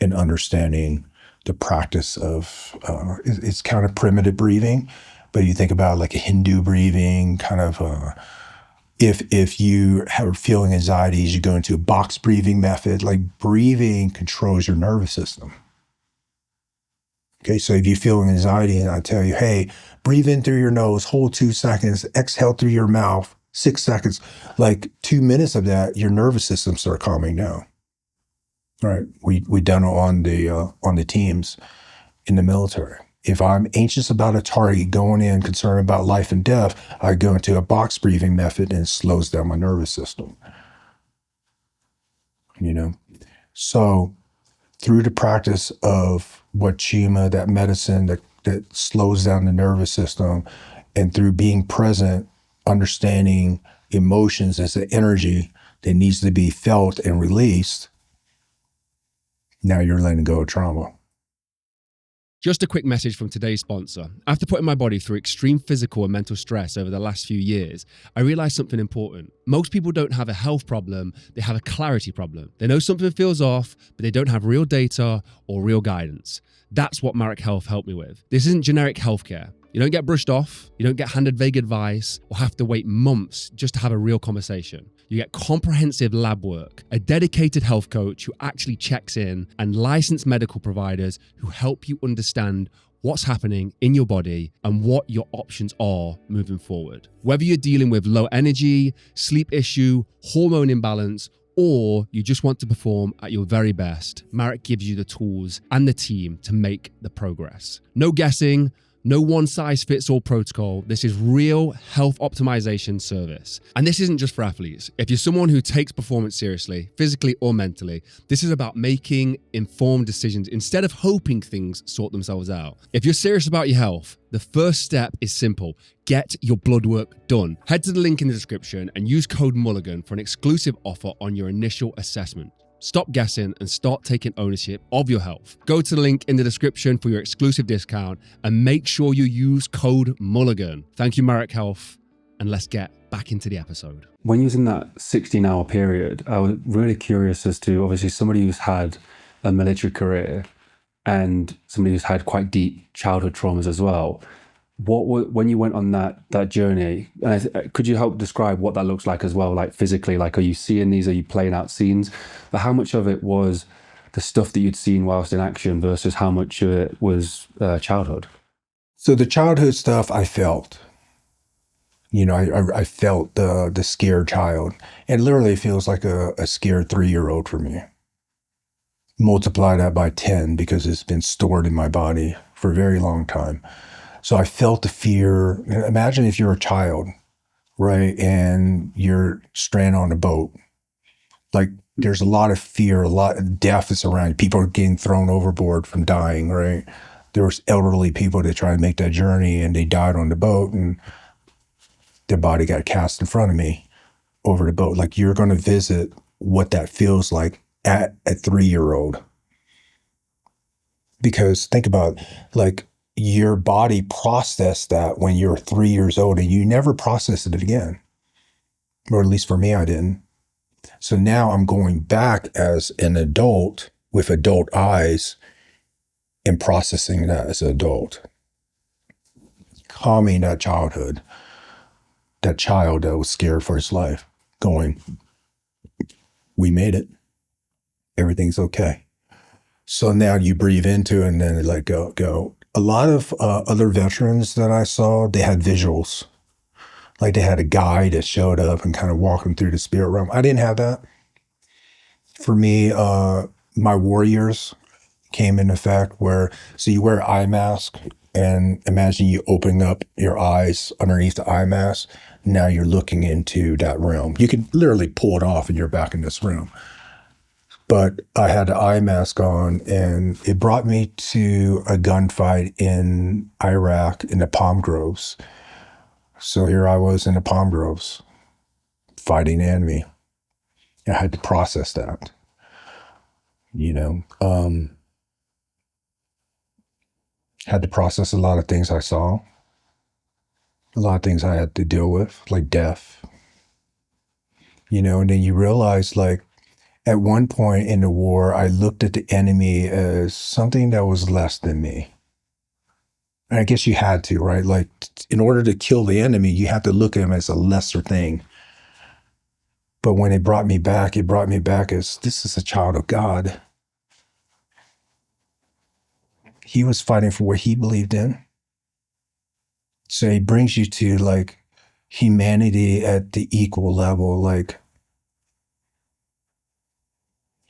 and understanding the practice of, it's kind of primitive breathing, but you think about like a Hindu breathing, kind of, if you are feeling anxieties, you go into a box breathing method. Like breathing controls your nervous system. Okay, so if you feel anxiety and I tell you, hey, breathe in through your nose, hold 2 seconds, exhale through your mouth, 6 seconds, like 2 minutes of that, your nervous system start calming down. All right, we done it on the teams in the military. If I'm anxious about a target going in, concerned about life and death, I go into a box breathing method and it slows down my nervous system. You know, so through the practice of what Chima, that medicine that slows down the nervous system, and through being present, understanding emotions as an energy that needs to be felt and released, now you're letting go of trauma. Just a quick message from today's sponsor. After putting my body through extreme physical and mental stress over the last few years, I realized something important. Most people don't have a health problem, they have a clarity problem. They know something feels off, but they don't have real data or real guidance. That's what Marek Health helped me with. This isn't generic healthcare. You don't get brushed off, you don't get handed vague advice, or have to wait months just to have a real conversation. You get comprehensive lab work, a dedicated health coach who actually checks in, and licensed medical providers who help you understand what's happening in your body and what your options are moving forward. Whether you're dealing with low energy, sleep issue, hormone imbalance, or you just want to perform at your very best, Marek gives you the tools and the team to make the progress. No guessing, no one-size-fits-all protocol. This is real health optimization service. And this isn't just for athletes. If you're someone who takes performance seriously, physically or mentally, this is about making informed decisions instead of hoping things sort themselves out. If you're serious about your health, the first step is simple. Get your blood work done. Head to the link in the description and use code Mulligan for an exclusive offer on your initial assessment. Stop guessing and start taking ownership of your health. Go to the link in the description for your exclusive discount and make sure you use code Mulligan. Thank you, Marek Health, and let's get back into the episode. When you was in that 16-hour period, I was really curious as to, obviously, somebody who's had a military career and somebody who's had quite deep childhood traumas as well. When you went on that journey, and could you help describe what that looks like as well, like physically? Like, are you seeing these? Are you playing out scenes? But how much of it was the stuff that you'd seen whilst in action versus how much of it was childhood? So the childhood stuff I felt. I felt the scared child. It literally feels like a scared 3-year-old for me. Multiply that by 10 because it's been stored in my body for a very long time. So I felt the fear. Imagine if you're a child, right? And you're stranded on a boat. Like, there's a lot of fear, a lot of death is around you. People are getting thrown overboard from dying, right? There was elderly people that tried to make that journey and they died on the boat and their body got cast in front of me over the boat. Like, you're going to visit what that feels like at a 3-year-old. Because think about, like, your body processed that when you're 3 years old and you never processed it again. Or at least for me, I didn't. So now I'm going back as an adult with adult eyes and processing that as an adult. Calming that childhood, that child that was scared for his life, going, we made it. Everything's okay. So now you breathe into it and then let go. A lot of other veterans that I saw, they had visuals. Like, they had a guide that showed up and kind of walked them through the spirit realm. I didn't have that. For me, my warriors came in effect where, so you wear an eye mask and imagine you opening up your eyes underneath the eye mask. Now you're looking into that realm. You can literally pull it off and you're back in this realm. But I had the eye mask on and it brought me to a gunfight in Iraq in the palm groves. So here I was in the palm groves fighting the enemy. I had to process that, had to process a lot of things I saw, a lot of things I had to deal with, like death, and then you realize, like, at one point in the war, I looked at the enemy as something that was less than me. And I guess you had to, right? Like, in order to kill the enemy, you have to look at him as a lesser thing. But when it brought me back as, this is a child of God. He was fighting for what he believed in. So he brings you to, like, humanity at the equal level, like,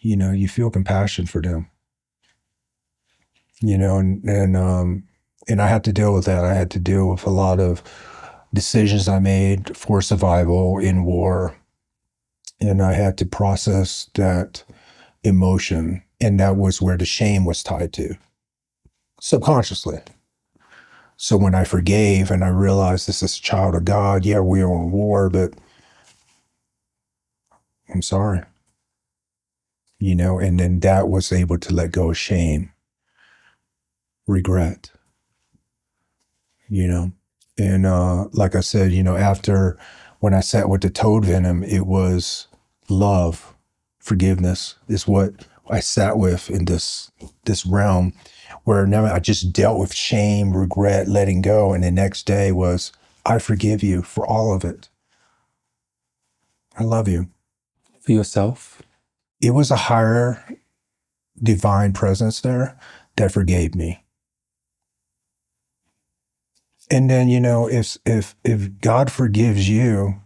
you feel compassion for them, and I had to deal with that. I had to deal with a lot of decisions I made for survival in war. And I had to process that emotion. And that was where the shame was tied to, subconsciously. So when I forgave and I realized this is a child of God, yeah, we are in war, but I'm sorry. And then that was able to let go of shame, regret, And like I said, after when I sat with the toad venom, it was love, forgiveness is what I sat with in this realm where now I just dealt with shame, regret, letting go. And the next day was, I forgive you for all of it. I love you. For yourself? It was a higher divine presence there that forgave me. And then, if God forgives you,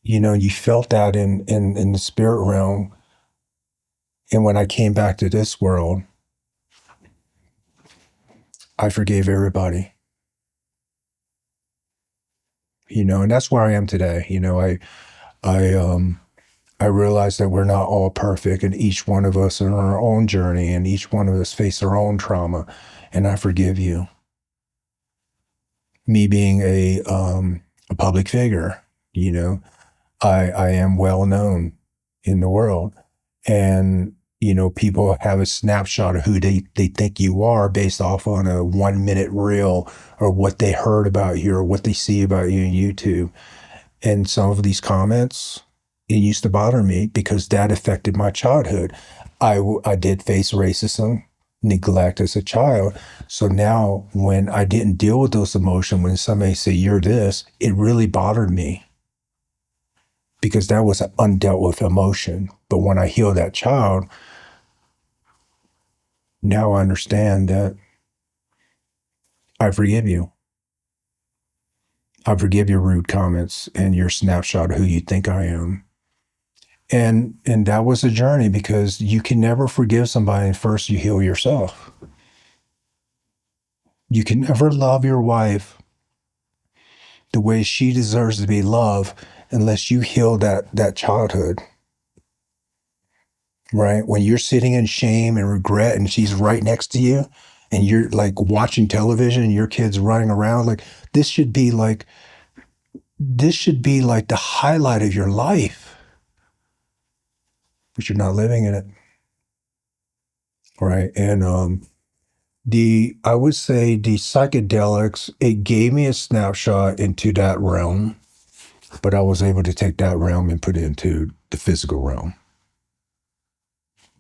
you felt that in the spirit realm. And when I came back to this world, I forgave everybody. And that's where I am today. I realize that we're not all perfect, and each one of us are on our own journey, and each one of us face our own trauma. And I forgive you. Me being a public figure, I am well known in the world. And, you know, people have a snapshot of who they think you are based off on a 1 minute reel or what they heard about you or what they see about you on YouTube. And some of these comments, it used to bother me because that affected my childhood. I did face racism, neglect as a child. So now when I didn't deal with those emotions, when somebody say you're this, it really bothered me because that was an undealt with emotion. But when I healed that child, now I understand that I forgive you. I forgive your rude comments and your snapshot of who you think I am. And that was a journey because you can never forgive somebody and first you heal yourself. You can never love your wife the way she deserves to be loved unless you heal that childhood. Right? When you're sitting in shame and regret and she's right next to you and you're like watching television and your kid's running around, like this should be like the highlight of your life. But you're not living in it. Right. And I would say the psychedelics, it gave me a snapshot into that realm, but I was able to take that realm and put it into the physical realm.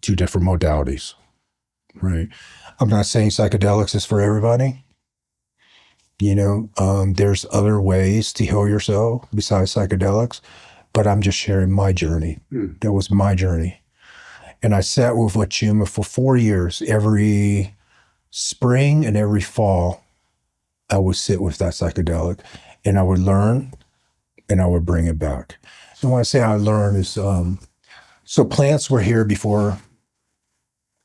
Two different modalities. Right. I'm not saying psychedelics is for everybody. You know, there's other ways to heal yourself besides psychedelics, but I'm just sharing my journey. That was my journey. And I sat with Wachuma for 4 years. Every spring and every fall, I would sit with that psychedelic and I would learn and I would bring it back. And when I say I learned is, so plants were here before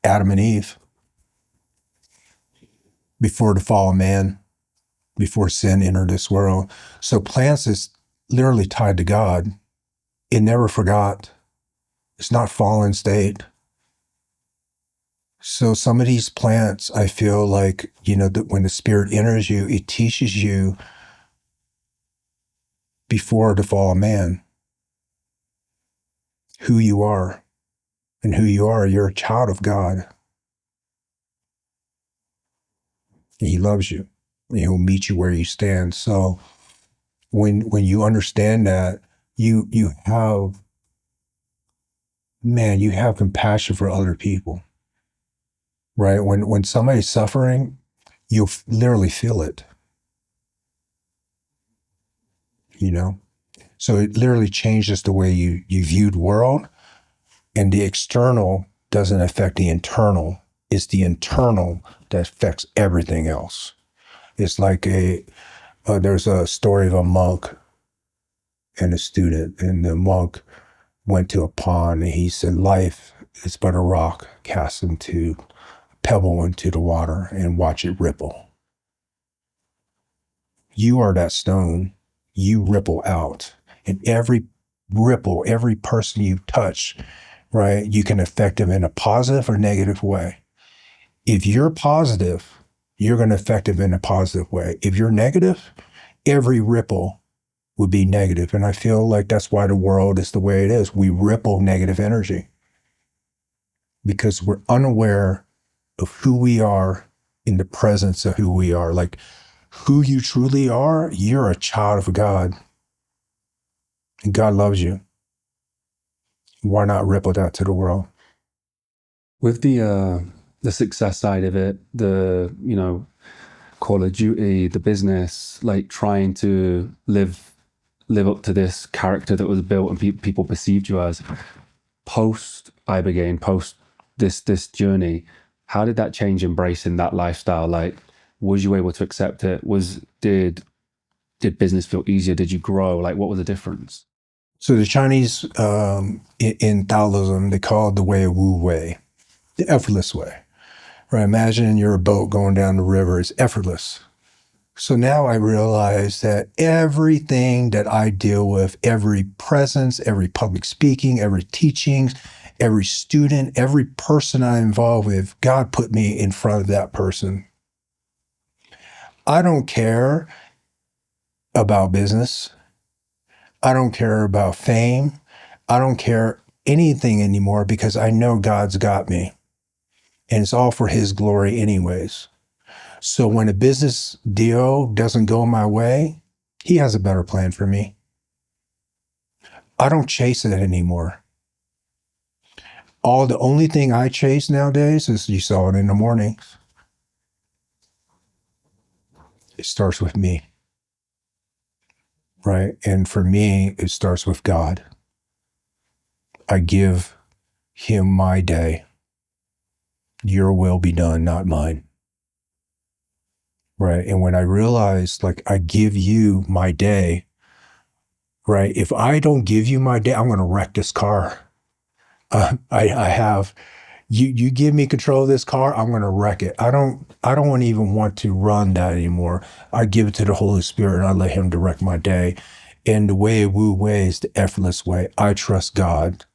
Adam and Eve, before the fall of man, before sin entered this world. So plants is literally tied to God. It never forgot. It's not fallen state. So some of these plants, I feel like, you know, that when the spirit enters you, it teaches you before the fall of man who you are. And who you are, you're a child of God. And he loves you. And he'll meet you where you stand. So when you understand that, you have, man, you have compassion for other people. Right? When somebody's suffering, you'll literally feel it. You know? So it literally changes the way you viewed the world, and the external doesn't affect the internal. It's the internal that affects everything else. It's like there's a story of a monk and a student, and the monk went to a pond and he said, life is but a rock cast into, a pebble into the water and watch it ripple. You are that stone, you ripple out. And every ripple, every person you touch, right, you can affect them in a positive or negative way. If you're positive, you're going to affect them in a positive way. If you're negative, every ripple would be negative. And I feel like that's why the world is the way it is. We ripple negative energy because we're unaware of who we are in the presence of who we are. Like who you truly are, you're a child of God. And God loves you. Why not ripple that to the world? With the success side of it, the, you know, Call of Duty, the business, like trying to live up to this character that was built and people perceived you as, post Ibogaine, post this journey, how did that change embracing that lifestyle? Like, was you able to accept it? Did business feel easier? Did you grow? Like, what was the difference? So the Chinese, in Taoism, they call it the way of Wu Wei, the effortless way. Right? Imagine you're a boat going down the river. It's effortless. So now I realize that everything that I deal with, every presence, every public speaking, every teaching, every student, every person I'm involved with, God put me in front of that person. I don't care about business. I don't care about fame. I don't care anything anymore because I know God's got me. And it's all for his glory anyways. So when a business deal doesn't go my way, he has a better plan for me. I don't chase it anymore. The only thing I chase nowadays is, you saw it in the mornings. It starts with me. Right? And for me, it starts with God. I give him my day. Your will be done, not mine. Right? And when I realize, like, I give you my day, right? If I don't give you my day, I'm going to wreck this car. I have, you give me control of this car, I'm going to wreck it. I don't even want to run that anymore. I give it to the Holy Spirit and I let him direct my day. And the way Wu way is the effortless way. I trust God.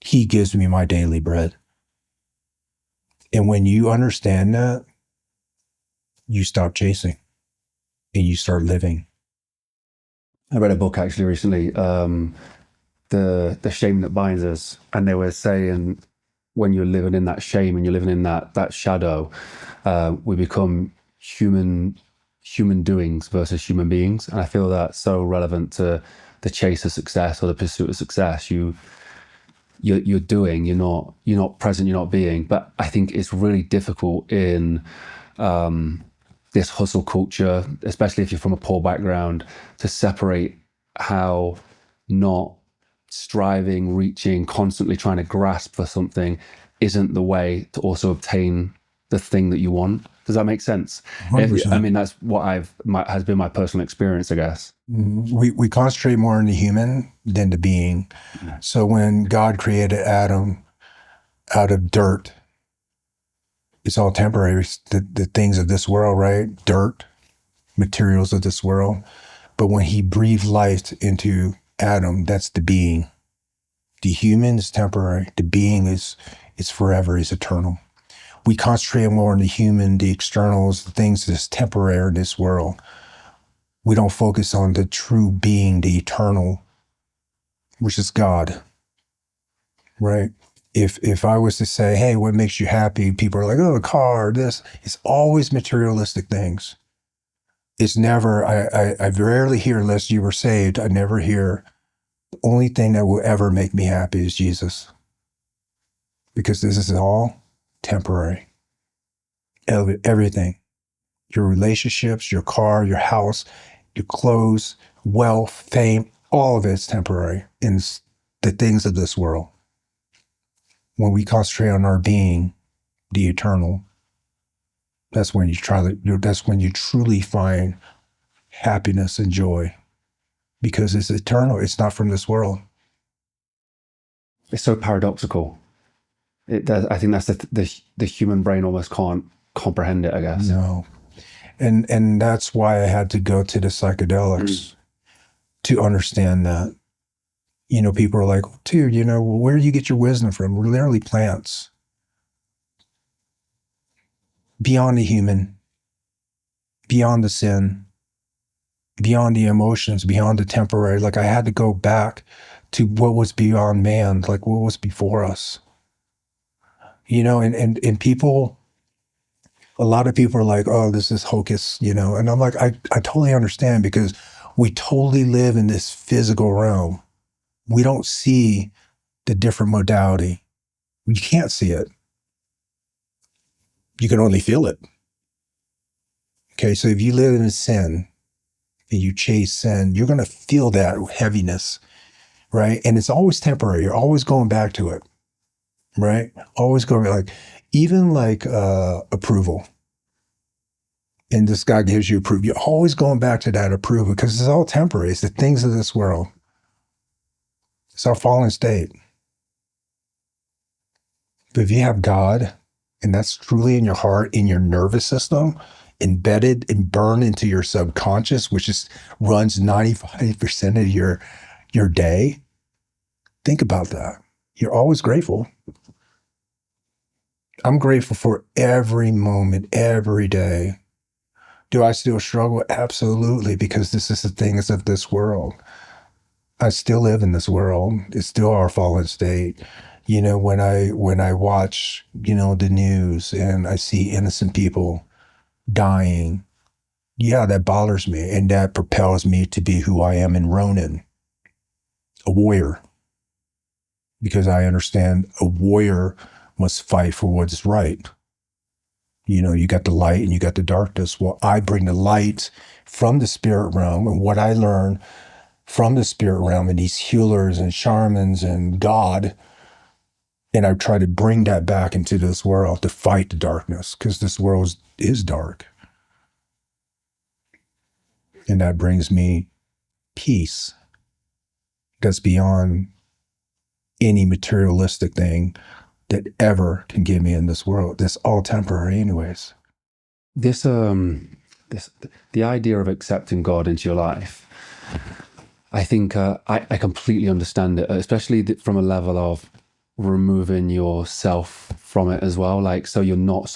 He gives me my daily bread. And when you understand that, you stop chasing and you start living. I read a book actually recently, the shame that binds us, and they were saying when you're living in that shame and you're living in that shadow, we become human doings versus human beings. And I feel that's so relevant to the chase of success or the pursuit of success. You're doing, you're not present, you're not being. But I think it's really difficult in this hustle culture, especially if you're from a poor background, to separate how not striving, reaching, constantly trying to grasp for something isn't the way to also obtain the thing that you want. Does that make sense? 100%. I mean, that's what has been my personal experience, I guess. We concentrate more on the human than the being. So when God created Adam out of dirt, it's all temporary. It's the things of this world, right? Dirt, materials of this world. But when he breathed life into Adam, that's the being. The human is temporary. The being is forever, is eternal. We concentrate more on the human, the externals, the things that's temporary in this world. We don't focus on the true being, the eternal, which is God, right? If I was to say, hey, what makes you happy? People are like, oh, a car, this. It's always materialistic things. It's never, I rarely hear, unless you were saved, I never hear, the only thing that will ever make me happy is Jesus. Because this is all temporary. Everything. Your relationships, your car, your house, your clothes, wealth, fame, all of it's temporary in the things of this world. When we concentrate on our being, the eternal, that's when you truly find happiness and joy, because it's eternal. It's not from this world. It's so paradoxical. I think that's the human brain almost can't comprehend it, I guess. No. And that's why I had to go to the psychedelics to understand that. You know, people are like, dude, where do you get your wisdom from? We're literally plants. Beyond the human, beyond the sin, beyond the emotions, beyond the temporary. Like, I had to go back to what was beyond man, like what was before us. And people, a lot of people are like, oh, this is hocus, and I'm like, I totally understand, because we totally live in this physical realm. We don't see the different modality. You can't see it. You can only feel it. Okay, so if you live in sin and you chase sin, you're going to feel that heaviness, right? And it's always temporary. You're always going back to it, right? Always going like approval. And this guy gives you approval. You're always going back to that approval, because it's all temporary. It's the things of this world. It's our fallen state. But if you have God, and that's truly in your heart, in your nervous system, embedded and burned into your subconscious, which runs 95% of your day, think about that. You're always grateful. I'm grateful for every moment, every day. Do I still struggle? Absolutely, because this is the things of this world. I still live in this world. It's still our fallen state. You know, when I watch, the news and I see innocent people dying, yeah, that bothers me. And that propels me to be who I am in Ronin, a warrior. Because I understand a warrior must fight for what is right. You got the light and you got the darkness. Well, I bring the light from the spirit realm, and what I learn from the spirit realm and these healers and shamans and God, and I try to bring that back into this world to fight the darkness, because this world is dark. And that brings me peace that's beyond any materialistic thing that ever can give me in this world. That's all temporary anyways. This the idea of accepting God into your life, I think I completely understand it, especially from a level of removing yourself from it as well. Like, so you're not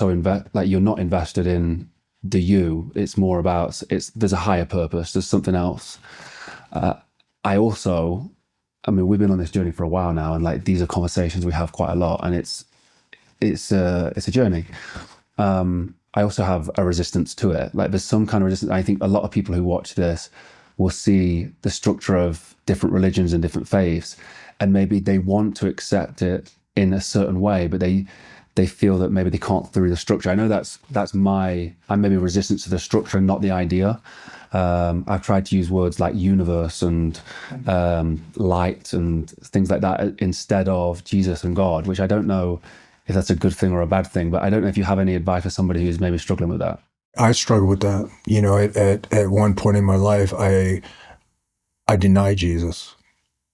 you're not invested in the you. It's more about there's a higher purpose. There's something else. I mean, we've been on this journey for a while now, and like these are conversations we have quite a lot, and it's a journey. I also have a resistance to it. Like, there's some kind of resistance. I think a lot of people who watch this will see the structure of different religions and different faiths, and maybe they want to accept it in a certain way, but they feel that maybe they can't through the structure. I know I'm maybe resistant to the structure and not the idea. I've tried to use words like universe and light and things like that instead of Jesus and God, which I don't know if that's a good thing or a bad thing, but I don't know if you have any advice for somebody who's maybe struggling with that. I struggle with that. At one point in my life, I denied Jesus.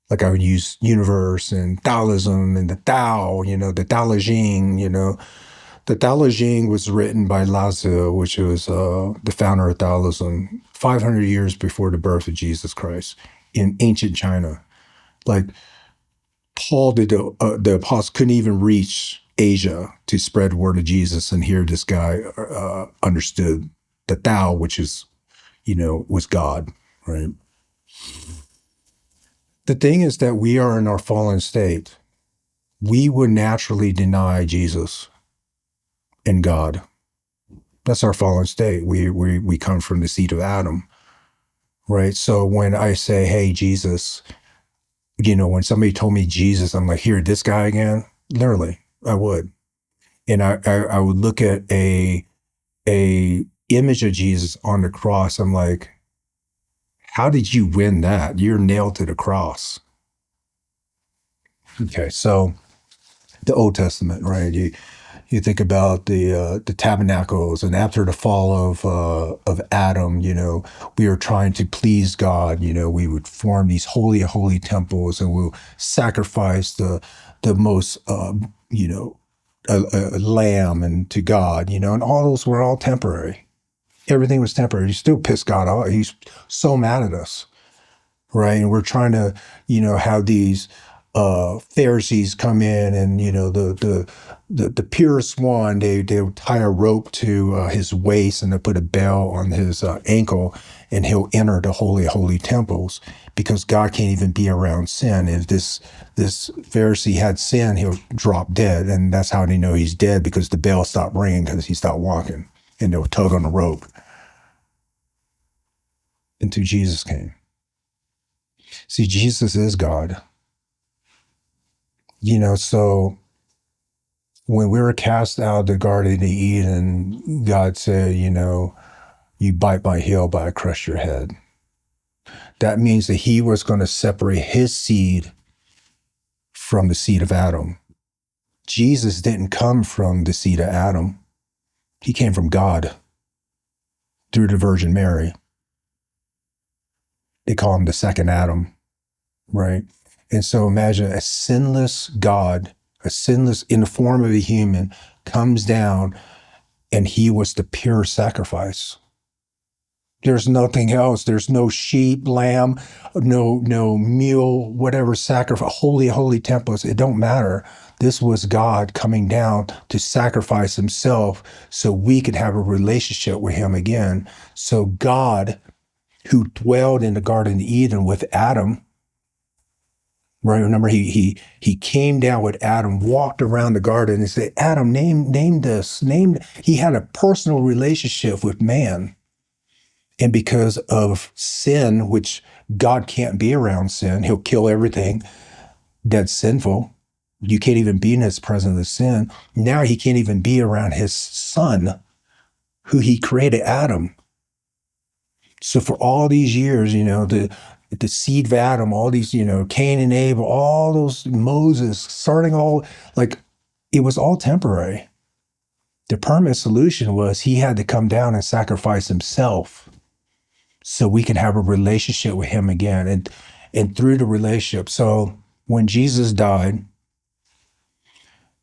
Like, I would use universe and Taoism and the Tao, the Tao Te Ching, The Tao Te Ching was written by Lao Tzu, which was the founder of Taoism, 500 years before the birth of Jesus Christ in ancient China. Like, Paul, the apostle, couldn't even reach Asia to spread the word of Jesus, and here this guy understood the Tao, which is, was God, right? The thing is that we are in our fallen state. We would naturally deny Jesus and God. That's our fallen state. We come from the seed of Adam, right? So when I say, hey, Jesus, when somebody told me Jesus, I'm like, here, this guy again? Literally, I would. And I would look at a image of Jesus on the cross. I'm like, how did you win that? You're nailed to the cross. Okay, so the Old Testament, right? You think about the tabernacles, and after the fall of Adam, we were trying to please God. We would form these holy temples, and we'll sacrifice the most a lamb and to God, and all those were all temporary. Everything was temporary. You still piss God off. He's so mad at us, right? And we're trying to, have these Pharisees come in, and the purest one, they would tie a rope to his waist, and they put a bell on his ankle, and he'll enter the holy temples, because God can't even be around sin. If this Pharisee had sin, he'll drop dead, and that's how they know he's dead, because the bell stopped ringing because he stopped walking, and they'll tug on the rope until Jesus came. See, Jesus is God. So when we were cast out of the Garden of Eden, God said, you bite my heel, but I crush your head. That means that he was going to separate his seed from the seed of Adam. Jesus didn't come from the seed of Adam. He came from God through the Virgin Mary. They call him the second Adam, right? And so imagine a sinless God, in the form of a human, comes down, and he was the pure sacrifice. There's nothing else. There's no sheep, lamb, no mule, whatever sacrifice, holy temples. It don't matter. This was God coming down to sacrifice himself so we could have a relationship with him again. So God, who dwelled in the Garden of Eden with Adam, Right? Remember, he came down with Adam, walked around the garden, and said, "Adam, name this. Name." He had a personal relationship with man, and because of sin, which God can't be around sin, He'll kill everything that's sinful. You can't even be in His presence of sin. Now He can't even be around His Son, who He created, Adam. So for all these years, the seed of Adam, all these, Cain and Abel, all those Moses, starting all, like, it was all temporary. The permanent solution was he had to come down and sacrifice himself so we can have a relationship with him again. And through the relationship. So when Jesus died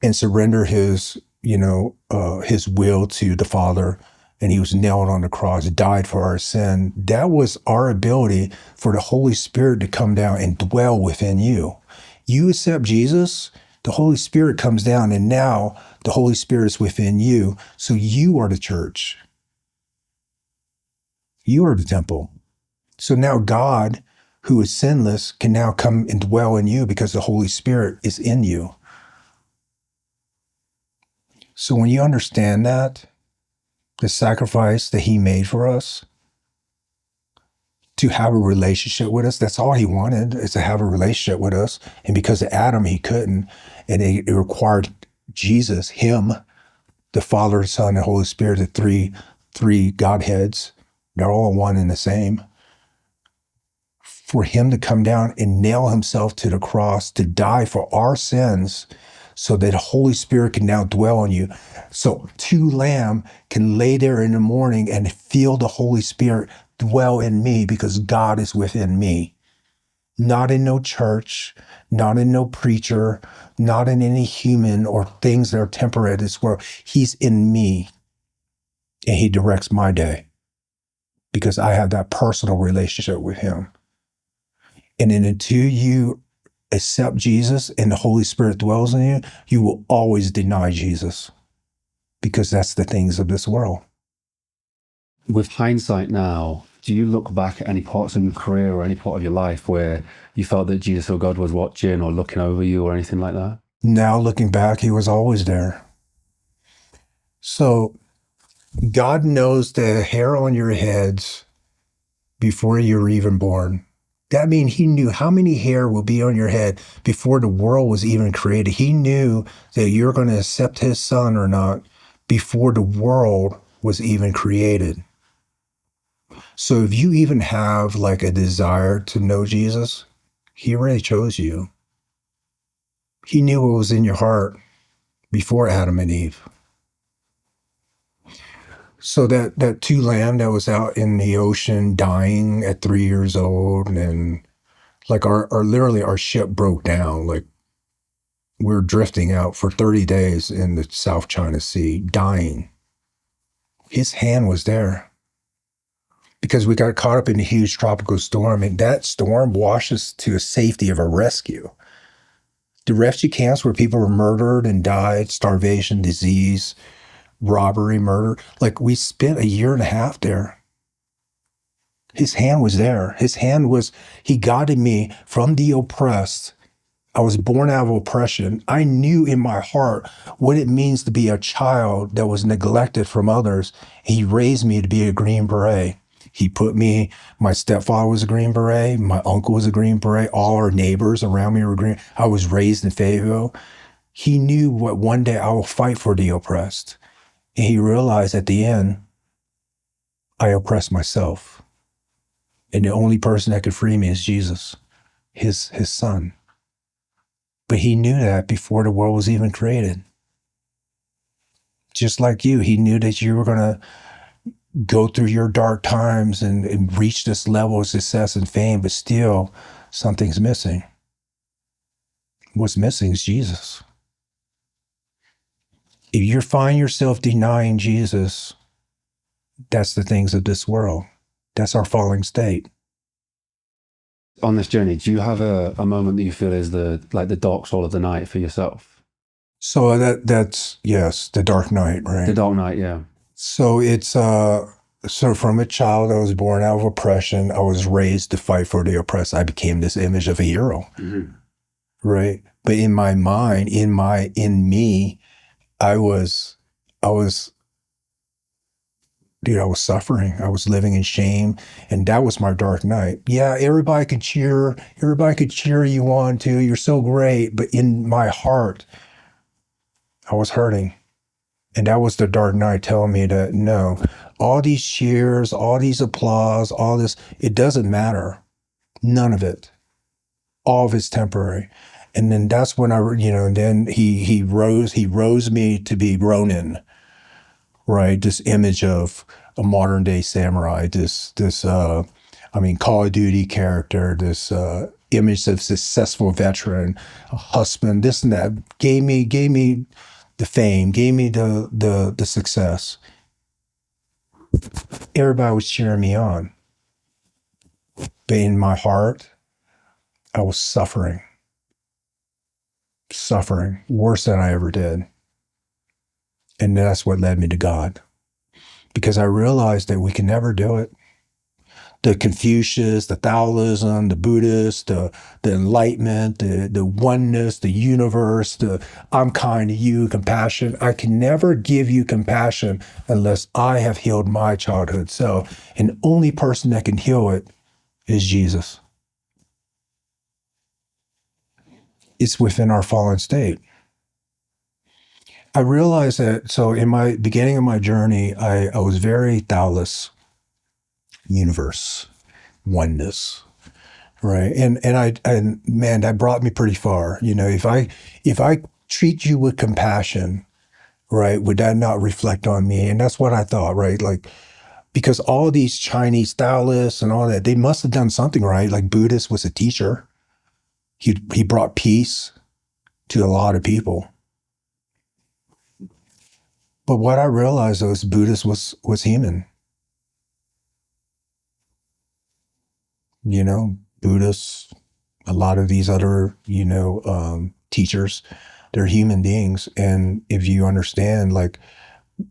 and surrendered his will to the Father, and he was nailed on the cross, died for our sin, that was our ability for the Holy Spirit to come down and dwell within you. You accept Jesus, the Holy Spirit comes down, and now the Holy Spirit is within you. So you are the church. You are the temple. So now God, who is sinless, can now come and dwell in you because the Holy Spirit is in you. So when you understand that, the sacrifice that he made for us, to have a relationship with us, that's all he wanted, is to have a relationship with us. And because of Adam, he couldn't. And it required Jesus, him, the Father, Son, and Holy Spirit, the three Godheads. They're all one and the same. For him to come down and nail himself to the cross to die for our sins so that the Holy Spirit can now dwell on you. So Tu Lam can lay there in the morning and feel the Holy Spirit dwell in me because God is within me. Not in no church, not in no preacher, not in any human or things that are temporary in this world. He's in me and he directs my day because I have that personal relationship with him. And then until you accept Jesus and the Holy Spirit dwells in you, you will always deny Jesus because that's the things of this world. With hindsight now, do you look back at any parts of your career or any part of your life where you felt that Jesus or God was watching or looking over you or anything like that? Now looking back, he was always there. So God knows the hair on your heads before you were even born. That means he knew how many hair will be on your head before the world was even created. He knew that you're going to accept his son or not before the world was even created. So if you even have like a desire to know Jesus, he already chose you. He knew what was in your heart before Adam and Eve. So that Tu Lam that was out in the ocean dying at 3 years old, and like literally our ship broke down. Like we were drifting out for 30 days in the South China Sea, dying. His hand was there because we got caught up in a huge tropical storm, and that storm washed us to the safety of a rescue. The refugee camps where people were murdered and died, starvation, disease, robbery, murder. Like we spent a year and a half there. His hand was there. He guided me from the oppressed. I was born out of oppression. I knew in my heart what it means to be a child that was neglected from others. He raised me to be a Green Beret. My stepfather was a Green Beret. My uncle was a Green Beret. All our neighbors around me were Green. I was raised in Fayetteville. He knew what one day I will fight for the oppressed. And he realized at the end, I oppressed myself. And the only person that could free me is Jesus, his son. But he knew that before the world was even created. Just like you, he knew that you were going to go through your dark times and reach this level of success and fame, but still something's missing. What's missing is Jesus. If you find yourself denying Jesus, that's the things of this world. That's our falling state. On this journey, do you have a moment that you feel is the dark soul of the night for yourself? So that's yes, the dark night, right? The dark night, yeah. So it's so from a child, I was born out of oppression. I was raised to fight for the oppressed. I became this image of a hero. Mm-hmm. right? But in my mind, in me, I was, I was, dude, I was suffering. I was living in shame. And that was my dark night. Yeah, everybody could cheer you on too. You're so great. But in my heart, I was hurting. And that was the dark night telling me that no, all these cheers, all these applause, all this, it doesn't matter. None of it. All of it's temporary. And then that's when then he rose me to be Ronin, right? This image of a modern day samurai, Call of Duty character, this image of successful veteran, a husband, this and that, gave me the fame, gave me the success. Everybody was cheering me on. But in my heart, I was suffering worse than I ever did. And that's what led me to God. Because I realized that we can never do it. The Confucius, the Taoism, the Buddhist, the Enlightenment, the oneness, the universe, the I'm kind to you, compassion. I can never give you compassion unless I have healed my childhood self. And the only person that can heal it is Jesus. It's within our fallen state. I realized that, so in my beginning of my journey, I was very Taoist, universe, oneness, right? And man, that brought me pretty far. If I treat you with compassion, right, would that not reflect on me? And that's what I thought, right? Like, because all these Chinese Taoists and all that, they must have done something right. Like Buddhist was a teacher. He brought peace to a lot of people. But what I realized was Buddhist was human. Buddhists, a lot of these other, teachers, they're human beings. And if you understand, like,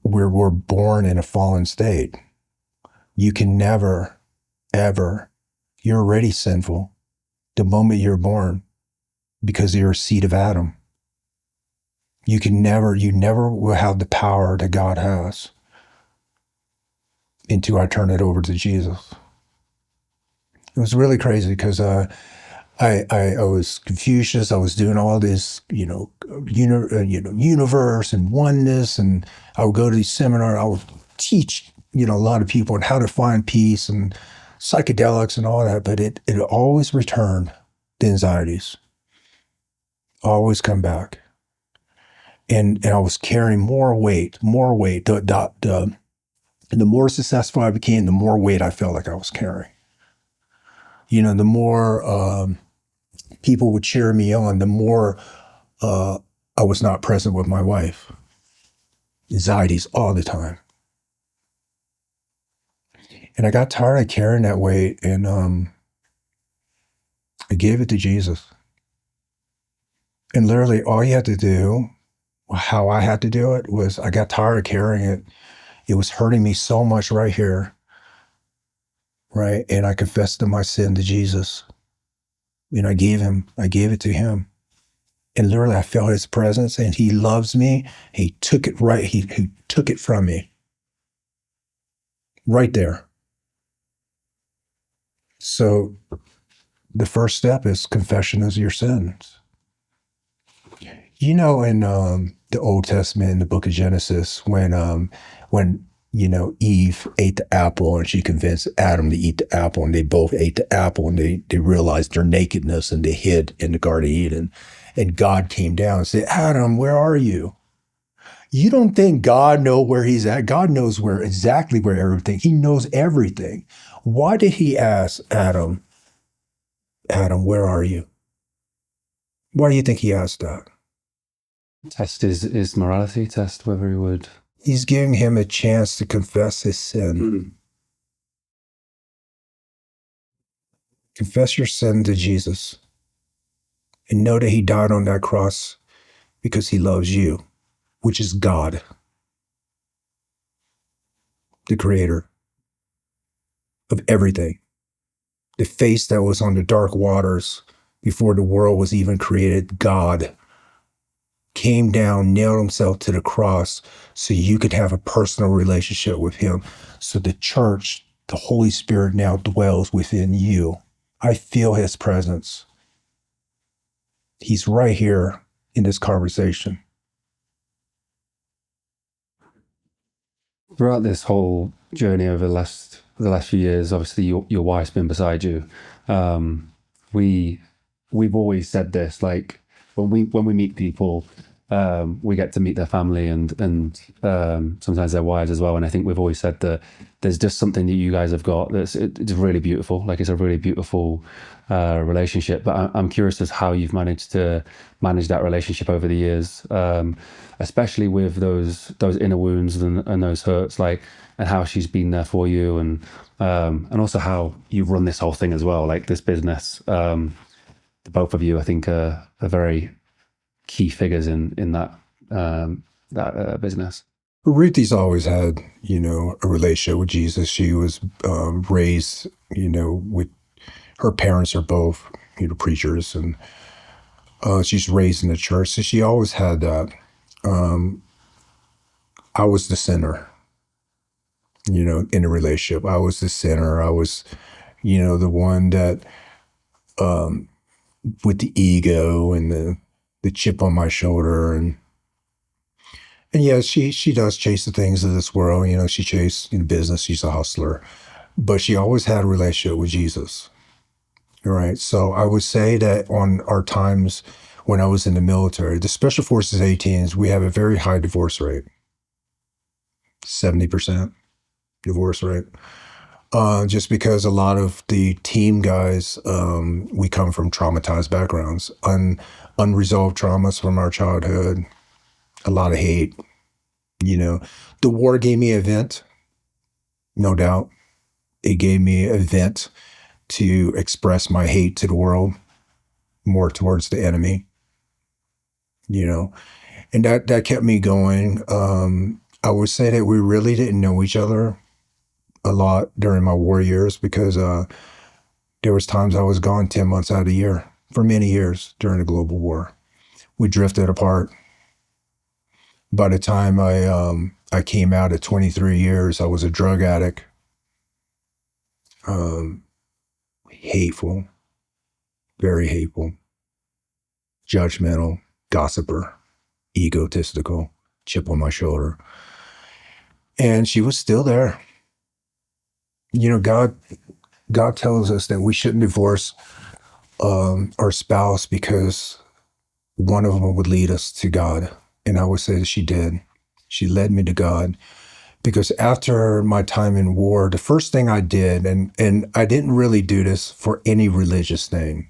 we're born in a fallen state, you can never, ever, you're already sinful the moment you're born because you're a seed of Adam. You never will have the power that God has until I turn it over to Jesus. It was really crazy because I was Confucius. I was doing all this, universe and oneness, and I would go to these seminars. I would teach, a lot of people on how to find peace and psychedelics and all that. But it always returned, the anxieties, always come back, and I was carrying more weight. The more successful I became, the more weight I felt like I was carrying. The more people would cheer me on, the more I was not present with my wife. Anxieties all the time. And I got tired of carrying that weight, and I gave it to Jesus. And literally all you had to do, how I had to do it, was I got tired of carrying it. It was hurting me so much right here, right? And I confessed my sin to Jesus. And I gave it to him. And literally I felt his presence, and he loves me. He took it right. He took it from me right there. So the first step is confession of your sins. In the Old Testament, in the book of Genesis, when Eve ate the apple and she convinced Adam to eat the apple, and they both ate the apple, and they realized their nakedness, and they hid in the Garden of Eden. And God came down and said, Adam, where are you? You don't think God knows where he's at? God knows exactly where everything. He knows everything. Why did he ask Adam, where are you? Why do you think he asked that? Test his morality, test whether he would. He's giving him a chance to confess his sin. Mm-hmm. Confess your sin to Jesus and know that he died on that cross because he loves you, which is God, the creator of everything. The face that was on the dark waters before the world was even created, God came down, nailed himself to the cross so you could have a personal relationship with him. So the church, the Holy Spirit now dwells within you. I feel his presence. He's right here in this conversation. Throughout this whole journey over the last few years, obviously your wife's been beside you. We've always said this, like when we meet people, we get to meet their family and sometimes their wives as well. And I think we've always said that there's just something that you guys have got it's really beautiful. Like it's a really beautiful relationship. But I'm curious as how you've managed to manage that relationship over the years, especially with those inner wounds and those hurts, like, and how she's been there for you, and also how you've run this whole thing as well, like this business. The both of you, I think, are very key figures in that business. Ruthie's always had, a relationship with Jesus. She was raised, with her parents are both, preachers, and she's raised in the church. So she always had that. I was the sinner, in a relationship. I was the sinner. I was, the one that, with the ego and the chip on my shoulder. And yeah, she does chase the things of this world. She chased in business. She's a hustler, but she always had a relationship with Jesus. Right. So I would say that on our times when I was in the military, the Special Forces 18s, we have a very high divorce rate, 70% divorce rate. Just because a lot of the team guys, we come from traumatized backgrounds, unresolved traumas from our childhood, a lot of hate. The war gave me a vent, no doubt. It gave me a vent to express my hate to the world, more towards the enemy, and that kept me going. I would say that we really didn't know each other a lot during my war years, because there was times I was gone 10 months out of the year for many years during the global war. We drifted apart. By the time I came out at 23 years, I was a drug addict, hateful, very hateful, judgmental, gossiper, egotistical, chip on my shoulder. And she was still there. God tells us that we shouldn't divorce our spouse because one of them would lead us to God. And I would say that she did. She led me to God. Because after my time in war, the first thing I did, and I didn't really do this for any religious thing.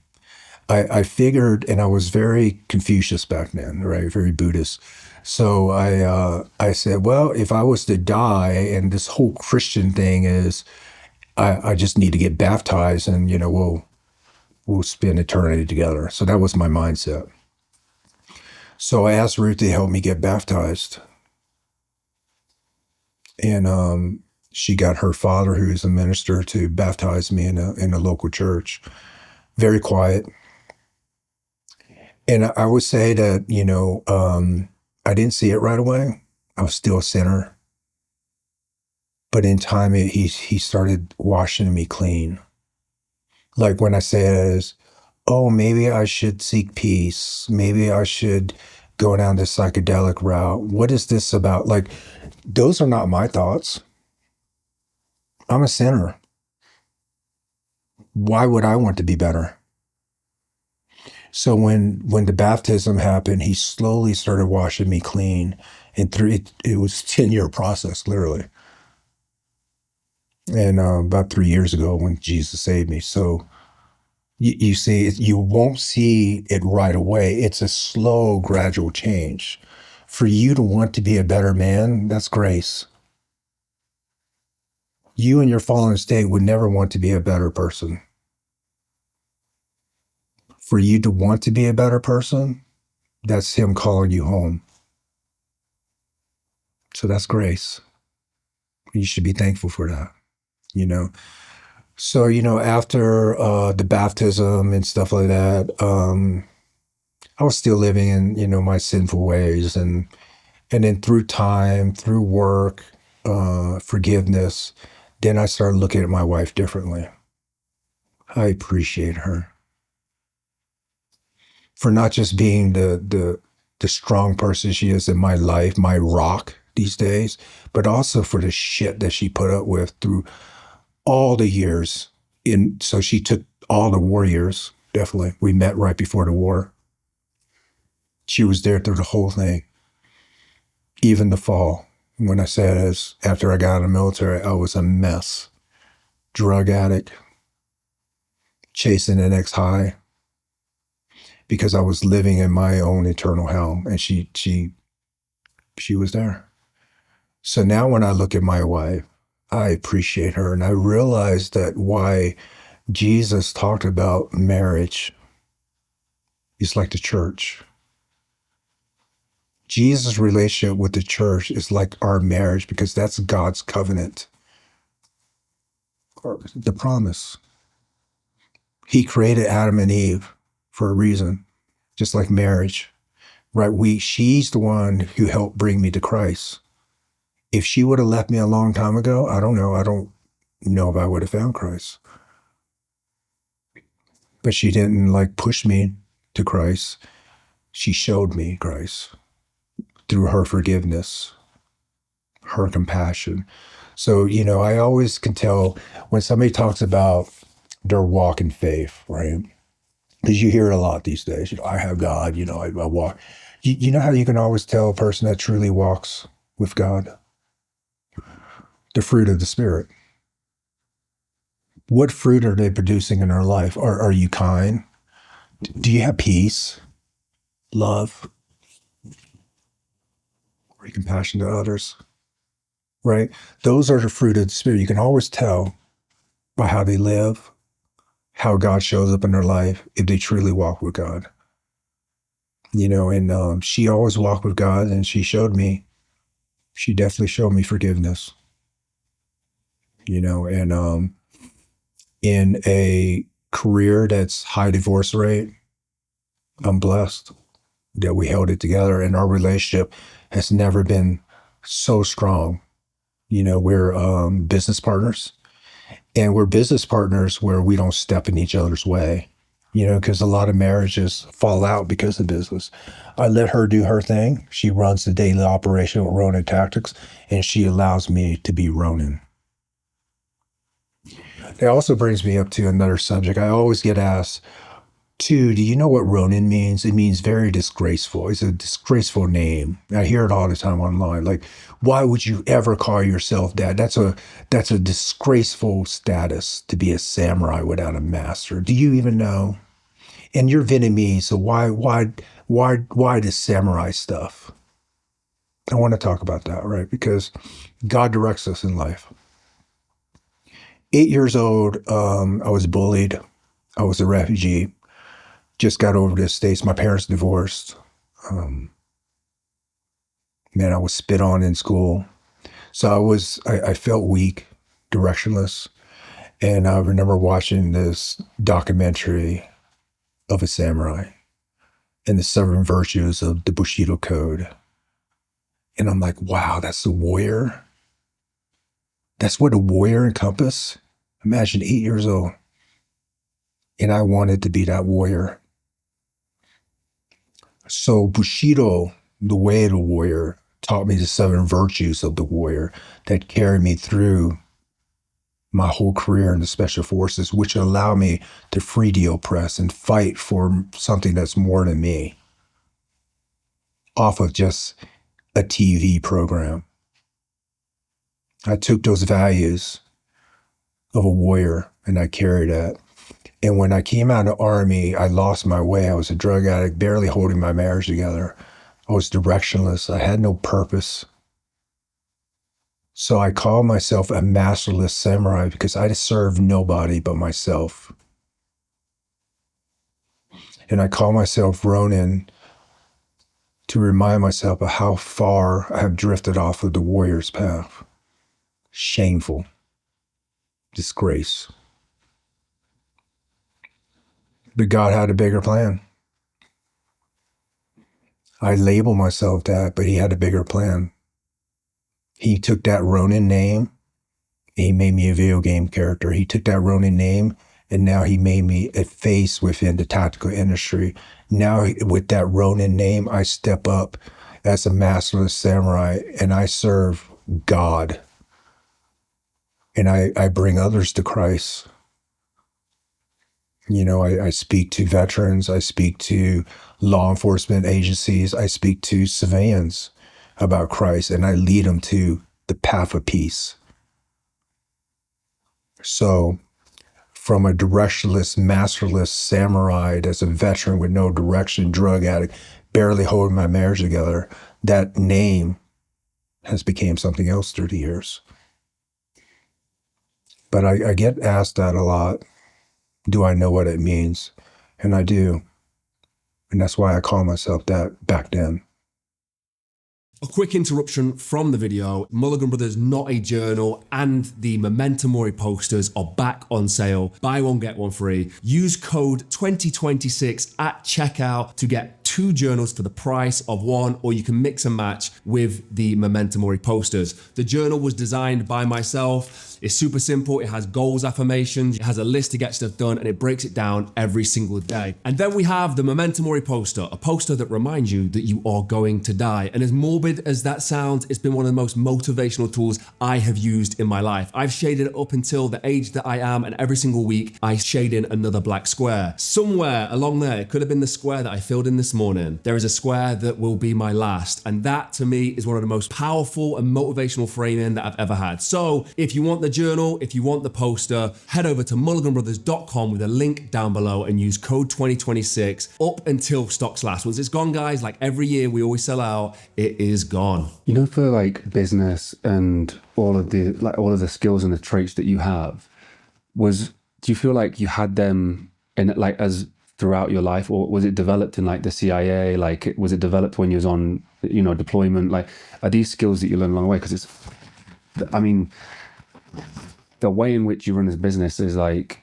I figured, and I was very Confucius back then, right? Very Buddhist. So I said, well, if I was to die, and this whole Christian thing is, I just need to get baptized, and we'll spend eternity together. So that was my mindset. So I asked Ruth to help me get baptized, and she got her father, who is a minister, to baptize me in a local church. Very quiet. And I would say that, I didn't see it right away. I was still a sinner. But in time, he started washing me clean. Like when I say it as, oh, maybe I should seek peace. Maybe I should go down this psychedelic route. What is this about? Like, those are not my thoughts. I'm a sinner. Why would I want to be better? So when the baptism happened, he slowly started washing me clean. And it was a 10-year process, literally. And about 3 years ago, when Jesus saved me. So you see, you won't see it right away. It's a slow, gradual change. For you to want to be a better man, that's grace. You in your fallen state would never want to be a better person. For you to want to be a better person, that's him calling you home. So that's grace. You should be thankful for that, So, after the baptism and stuff like that, I was still living in, my sinful ways. And then through time, through work, forgiveness, then I started looking at my wife differently. I appreciate her for not just being the strong person she is in my life, my rock these days, but also for the shit that she put up with through all the years. So she took all the war years, definitely. We met right before the war. She was there through the whole thing, even the fall. When I said is after I got out of the military, I was a mess. Drug addict, chasing an ex high, because I was living in my own eternal hell, and she was there. So now when I look at my wife, I appreciate her, and I realize that why Jesus talked about marriage is like the church. Jesus' relationship with the church is like our marriage, because that's God's covenant, or the promise. He created Adam and Eve for a reason, just like marriage, right? She's the one who helped bring me to Christ. If she would have left me a long time ago, I don't know. I don't know if I would have found Christ. But she didn't push me to Christ. She showed me Christ through her forgiveness, her compassion. So, I always can tell when somebody talks about their walk in faith, right? Because you hear it a lot these days. I have God, I walk. You know how you can always tell a person that truly walks with God? The fruit of the Spirit. What fruit are they producing in their life? Are you kind? Do you have peace, love, are you compassionate to others? Right? Those are the fruit of the Spirit. You can always tell by how they live, how God shows up in their life, if they truly walk with God. And she always walked with God, and she definitely showed me forgiveness. And in a career that's high divorce rate, I'm blessed that we held it together, and our relationship has never been so strong. We're business partners, and we're business partners where we don't step in each other's way, because a lot of marriages fall out because of business. I let her do her thing. She runs the daily operation with Ronin Tactics, and she allows me to be Ronin. It also brings me up to another subject. I always get asked, do you know what Ronin means? It means very disgraceful. It's a disgraceful name. I hear it all the time online. Like, why would you ever call yourself that? That's a disgraceful status, to be a samurai without a master. Do you even know? And you're Vietnamese, so why this samurai stuff? I want to talk about that, right? Because God directs us in life. 8 years old, I was bullied. I was a refugee. Just got over to the States. My parents divorced. I was spit on in school. So I felt weak, directionless. And I remember watching this documentary of a samurai and the 7 virtues of the Bushido Code. And I'm like, wow, that's the warrior. That's what a warrior encompass. Imagine 8 years old. And I wanted to be that warrior. So Bushido, the way of the warrior, taught me the 7 virtues of the warrior that carried me through my whole career in the special forces, which allowed me to free the oppressed and fight for something that's more than me, off of just a TV program. I took those values of a warrior and I carried that. And when I came out of the Army, I lost my way. I was a drug addict, barely holding my marriage together. I was directionless. I had no purpose. So I called myself a masterless samurai because I served nobody but myself. And I call myself Ronin to remind myself of how far I have drifted off of the warrior's path. Shameful. Disgrace. But God had a bigger plan. I label myself that, but he had a bigger plan. He took that Ronin name, and he made me a video game character. He took that Ronin name, and now he made me a face within the tactical industry. Now, with that Ronin name, I step up as a masterless samurai, and I serve God. And I bring others to Christ. You know, I speak to veterans, I speak to law enforcement agencies, I speak to civilians about Christ, and I lead them to the path of peace. So, from a directionless, masterless samurai that's a veteran with no direction, drug addict, barely holding my marriage together, that name has become something else through the years. But I get asked that a lot. Do I know what it means? And I do. And that's why I call myself that back then. A quick interruption from the video. Mulligan Brothers Not a Journal and the Memento Mori posters are back on sale. Buy one, get one free. Use code 2026 at checkout to get 2 journals for the price of one, or you can mix and match with the Memento Mori posters. The journal was designed by myself. It's super simple. It has goals, affirmations, it has a list to get stuff done, and it breaks it down every single day. And then we have the Memento Mori poster, a poster that reminds you that you are going to die. And as morbid as that sounds, it's been one of the most motivational tools I have used in my life. I've shaded it up until the age that I am, and every single week I shade in another black square. Somewhere along there, it could have been the square that I filled in this morning, there is a square that will be my last. And that to me is one of the most powerful and motivational framing that I've ever had. So if you want the journal, if you want the poster, head over to mulliganbrothers.com with a link down below and use code 2026 up until stocks last. Once it's gone, guys, like every year we always sell out, it is gone. You know, for like business and all of the skills and the traits that you have, do you feel like you had them in like as throughout your life, or was it developed in like the CIA? Like, was it developed when you was on, you know, deployment? Like, are these skills that you learn along the way? Because I mean, the way in which you run this business is like,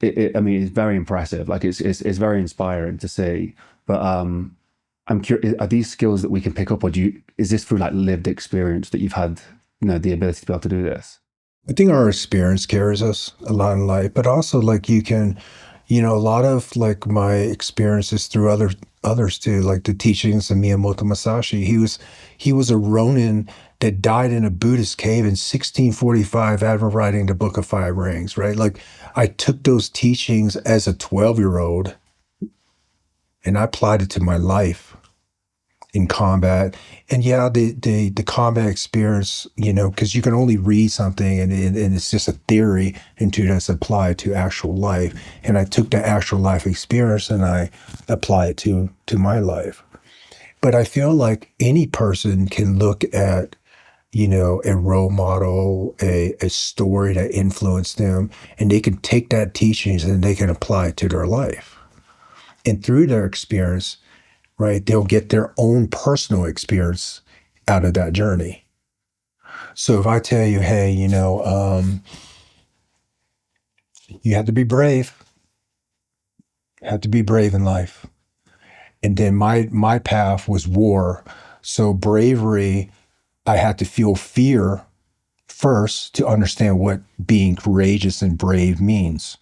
I mean, it's very impressive. Like, it's very inspiring to see. But I'm curious, are these skills that we can pick up, or is this through like lived experience that you've had, you know, the ability to be able to do this? I think our experience carries us a lot in life, but also like you can, you know, a lot of like my experiences through others too, like the teachings of Miyamoto Musashi. He was a Ronin that died in a Buddhist cave in 1645 after writing the Book of Five Rings, right? Like I took those teachings as a 12-year-old and I applied it to my life in combat. And yeah, the combat experience, you know, because you can only read something and it's just a theory until that's applied to actual life. And I took the actual life experience and I apply it to my life. But I feel like any person can look at, you know, a role model, a story that influenced them, and they can take that teachings and they can apply it to their life. And through their experience, right, they'll get their own personal experience out of that journey. So if I tell you, hey, you know, you have to be brave. You have to be brave in life. And then my path was war. So bravery, I had to feel fear first to understand what being courageous and brave means,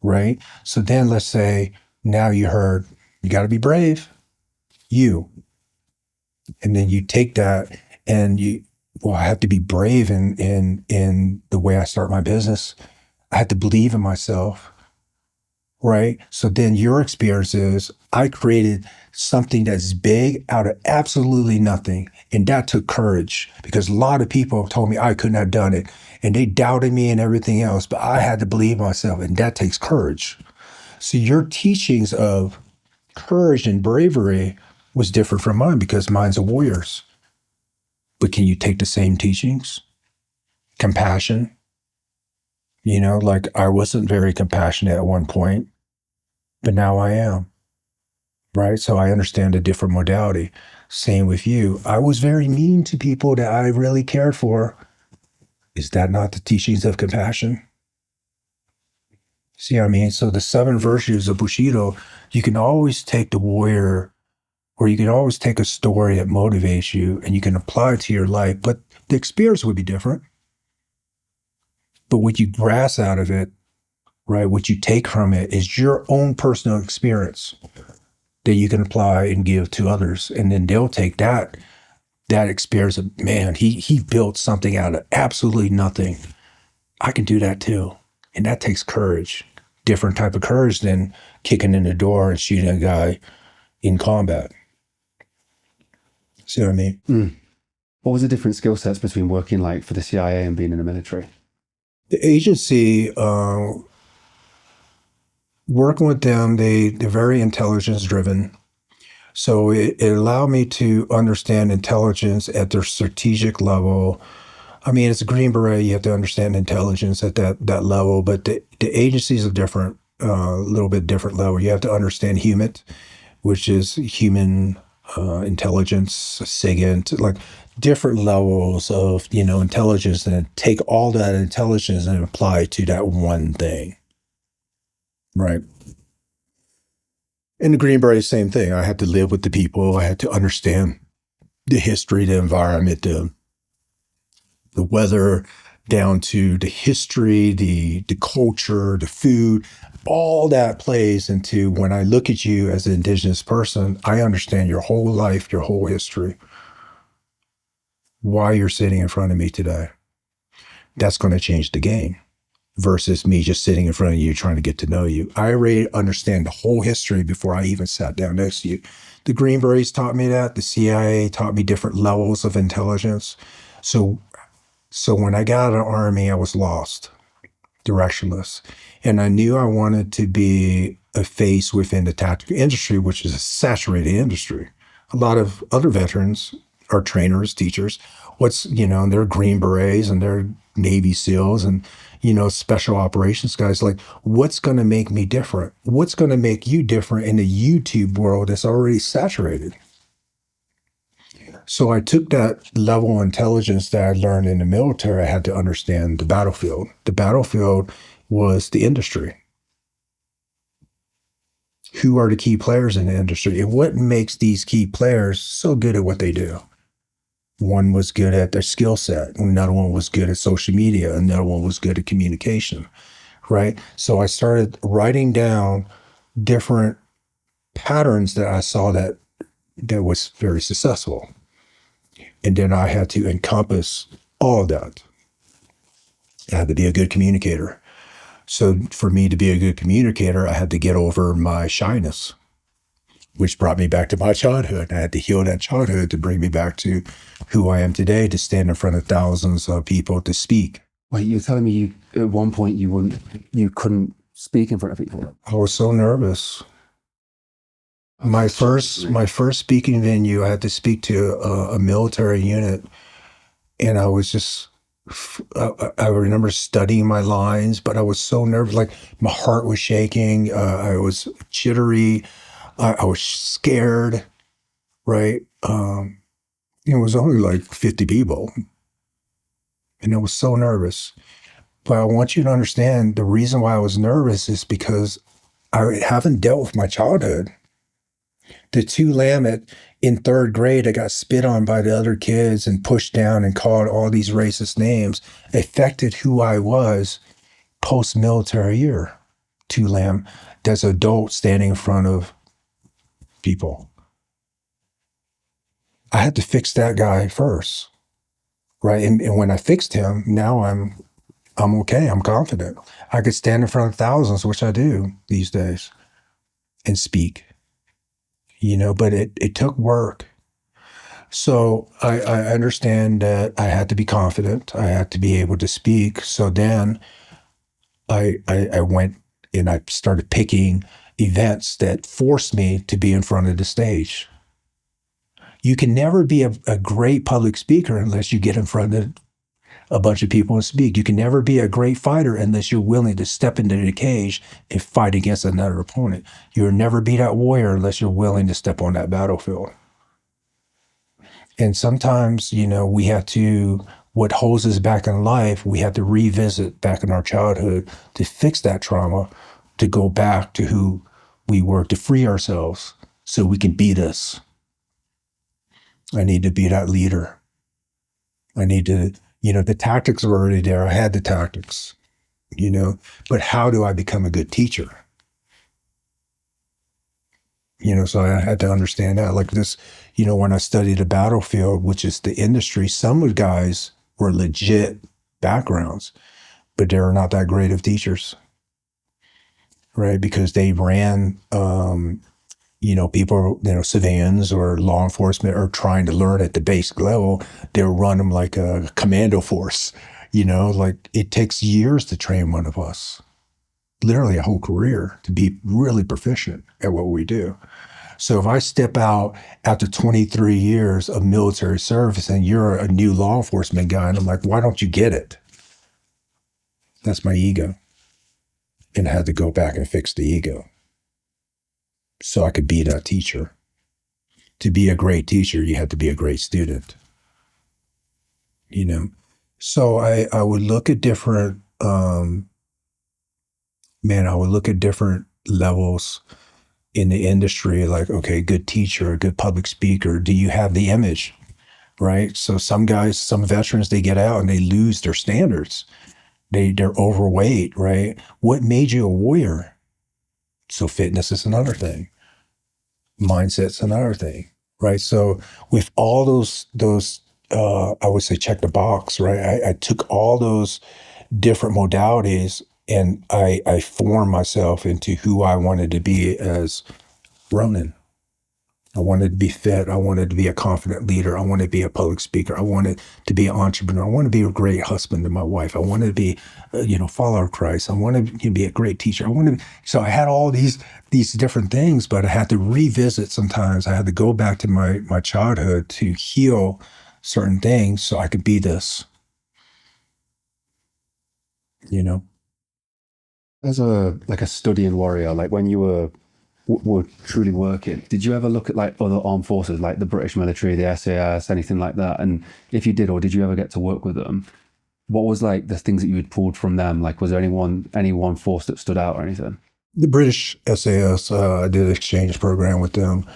right? So then let's say now you heard, you got to be brave. And then you take that and I have to be brave in the way I start my business. I had to believe in myself, right? So then your experience is I created something that's big out of absolutely nothing. And that took courage because a lot of people told me I couldn't have done it and they doubted me and everything else, but I had to believe myself, and that takes courage. So your teachings of courage and bravery was different from mine because mine's a warrior's. But can you take the same teachings? Compassion. You know, like I wasn't very compassionate at one point, but now I am. Right? So I understand a different modality. Same with you. I was very mean to people that I really cared for. Is that not the teachings of compassion? See what I mean? So the 7 virtues of Bushido, you can always take the warrior, or you can always take a story that motivates you and you can apply it to your life, but the experience would be different. But what you grasp out of it, right, what you take from it is your own personal experience that you can apply and give to others. And then they'll take that experience of, man, he built something out of absolutely nothing. I can do that too. And that takes courage. Different type of courage than kicking in the door and shooting a guy in combat. See what I mean? What was the different skill sets between working like for the CIA and being in the military? The agency, working with them, they're very intelligence driven. So it allowed me to understand intelligence at their strategic level. I mean, as a Green Beret, you have to understand intelligence at that level, but the agency is a different, little bit different level. You have to understand human, which is human intelligence, SIGINT, like different levels of, intelligence, and take all that intelligence and apply it to that one thing. Right. In the Green Beret, same thing. I had to live with the people. I had to understand the history, the environment, the weather, down to the history, the culture, the food. All that plays into when I look at you as an Indigenous person, I understand your whole life, your whole history, why you're sitting in front of me today. That's going to change the game versus me just sitting in front of you trying to get to know you. I already understand the whole history before I even sat down next to you. The Green Berets taught me that. The CIA taught me different levels of intelligence. So when I got out of the Army, I was lost, directionless. And I knew I wanted to be a face within the tactical industry, which is a saturated industry. A lot of other veterans are trainers, teachers. They're Green Berets and they're Navy SEALs and, special operations guys. Like, what's going to make me different? What's going to make you different in the YouTube world that's already saturated? So I took that level of intelligence that I learned in the military. I had to understand the battlefield. The battlefield was the industry. Who are the key players in the industry? And what makes these key players so good at what they do? One was good at their skill set. Another one was good at social media. Another one was good at communication, right? So I started writing down different patterns that I saw that was very successful. And then I had to encompass all of that. I had to be a good communicator. So for me to be a good communicator, I had to get over my shyness, which brought me back to my childhood. I had to heal that childhood to bring me back to who I am today, to stand in front of thousands of people to speak. Wait, you're telling me at one point you couldn't speak in front of people? I was so nervous. My first speaking venue, I had to speak to a military unit, and I was just, I remember studying my lines, but I was so nervous, like my heart was shaking, I was jittery, I was scared, right? It was only like 50 people, and I was so nervous. But I want you to understand the reason why I was nervous is because I haven't dealt with my childhood. The Tu Lam in 3rd grade, I got spit on by the other kids and pushed down and called all these racist names, affected who I was post-military year. Tu Lam, as an adult standing in front of people. I had to fix that guy first, right? And when I fixed him, now I'm okay. I'm confident. I could stand in front of thousands, which I do these days, and speak. But it took work. So I understand that I had to be confident. I had to be able to speak. So then I went and I started picking events that forced me to be in front of the stage. You can never be a great public speaker unless you get in front of a bunch of people and speak. You can never be a great fighter unless you're willing to step into the cage and fight against another opponent. You'll never be that warrior unless you're willing to step on that battlefield. And sometimes, we have to, what holds us back in life, we have to revisit back in our childhood to fix that trauma to go back to who we were, to free ourselves so we can be this. I need to be that leader. I need to, the tactics are already there. I had the tactics, but how do I become a good teacher? So I had to understand that. Like this, when I studied the battlefield, which is the industry, some of the guys were legit backgrounds, but they were not that great of teachers, right? Because they ran, people, civilians or law enforcement are trying to learn at the basic level. They'll run them like a commando force, like it takes years to train one of us, literally a whole career to be really proficient at what we do. So if I step out after 23 years of military service and you're a new law enforcement guy, and I'm like, why don't you get it? That's my ego. And I had to go back and fix the ego so I could be that teacher. To be a great teacher, you have to be a great student. So I would look at different, I would look at different levels in the industry, like, okay, good teacher, a good public speaker, do you have the image, right? So some guys, some veterans, they get out and they lose their standards. They're overweight, right? What made you a warrior? So fitness is another thing. Mindset's another thing, right? So with all those, I would say check the box, right? I took all those different modalities and I formed myself into who I wanted to be as Ronan. I wanted to be fit. I wanted to be a confident leader. I wanted to be a public speaker. I wanted to be an entrepreneur. I wanted to be a great husband to my wife. I wanted to be, follower of Christ. I wanted to be a great teacher. So I had all these different things, but I had to revisit sometimes. I had to go back to my childhood to heal certain things so I could be this, As a studying warrior, like when you were truly working, did you ever look at like other armed forces, like the British military, the SAS, anything like that? And if you did, or did you ever get to work with them? What was like the things that you had pulled from them? Like, was there any one force that stood out or anything? The British SAS, I did an exchange program with them.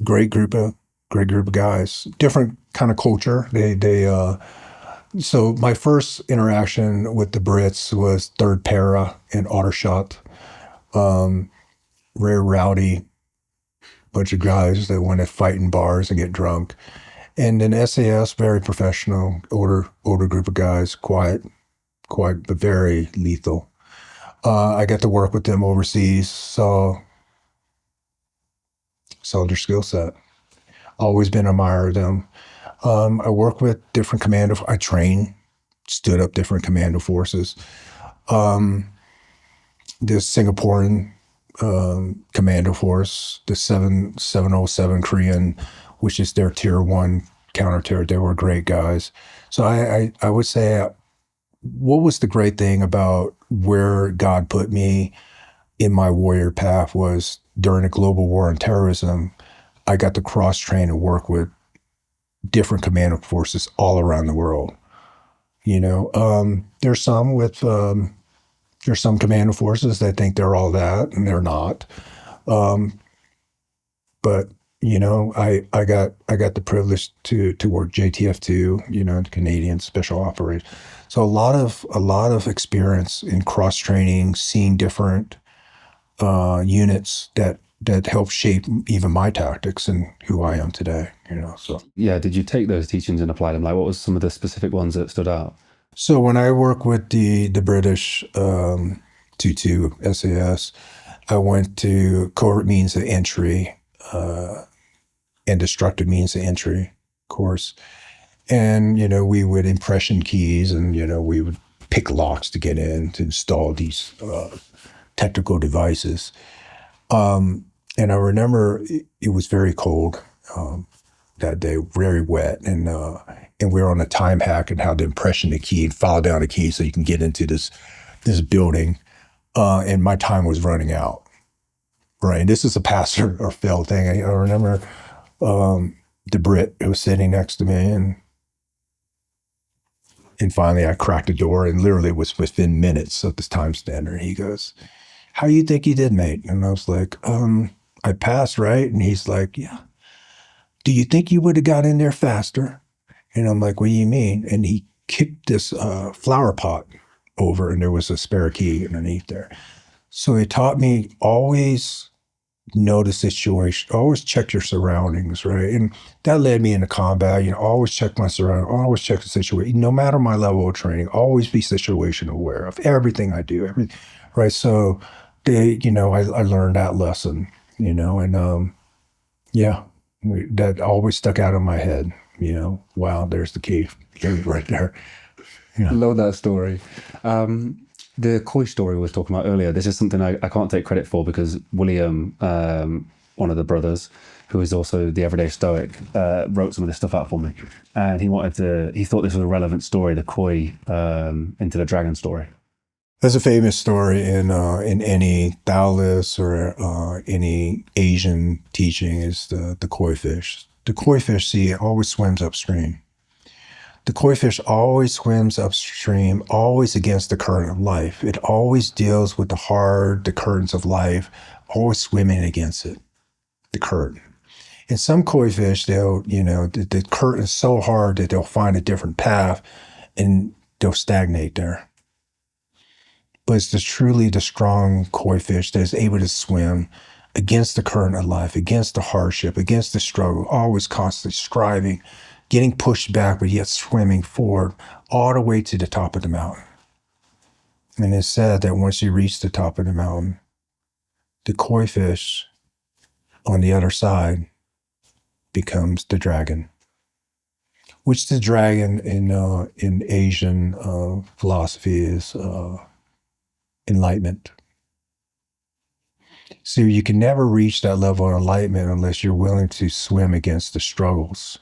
Great group of guys. Different kind of culture. So my first interaction with the Brits was 3rd Para in Ottershot. Very rowdy bunch of guys that want to fight in bars and get drunk. And then SAS, very professional, older group of guys, quiet, but very lethal. I got to work with them overseas, saw their skill set. Always been an admirer of them. I work with different I stood up different commando forces. The Singaporean commando force, the 707 Korean, which is their tier 1 counter-terror. They were great guys. So I would say, what was the great thing about where God put me in my warrior path was during a global war on terrorism, I got to cross-train and work with different commando forces all around the world. There's some commando forces that think they're all that, and they're not. But I got the privilege to work JTF2, the Canadian Special Operations. So a lot of experience in cross training, seeing different units that help shape even my tactics and who I am today. So yeah, did you take those teachings and apply them? Like, what was some of the specific ones that stood out? So when I work with the British 22 SAS, I went to covert means of entry and destructive means of entry course. And, we would impression keys and, we would pick locks to get in to install these technical devices. And I remember it was very cold that day, very wet. And we were on a time hack and how to impression the key and file down a key so you can get into this building. And my time was running out. Right. And this is a pass or fail thing. I remember the Brit who was sitting next to me, and And finally I cracked the door, and literally it was within minutes of this time standard. And he goes, "How you think you did, mate?" And I was like, "I passed, right?" And he's like, "Yeah." "Do you think you would have got in there faster?" And I'm like, "What do you mean?" And he kicked this flower pot over, and there was a spare key underneath there. So it taught me always know the situation, always check your surroundings, right? And that led me into combat. Always check my surroundings, always check the situation. No matter my level of training, always be situation aware of everything I do. Right. So I learned that lesson, and yeah, that always stuck out in my head. Wow, there's the key right there. Love that story. The koi story we were talking about earlier, this is something I can't take credit for, because William, one of the brothers, who is also the everyday stoic, wrote some of this stuff out for me. And he thought this was a relevant story, the koi into the dragon story. That's a famous story in any Taoist or any Asian teaching, is the koi fish. The koi fish, see, it always swims upstream. The koi fish always swims upstream, always against the current of life. It always deals with the currents of life, always swimming against it, the current. And some koi fish, the current is so hard that they'll find a different path and they'll stagnate there. But it's truly the strong koi fish that is able to swim against the current of life, against the hardship, against the struggle, always constantly striving, getting pushed back, but yet swimming forward all the way to the top of the mountain. And it's said that once you reach the top of the mountain, the koi fish on the other side becomes the dragon, which the dragon in Asian philosophy is enlightenment. So you can never reach that level of enlightenment unless you're willing to swim against the struggles,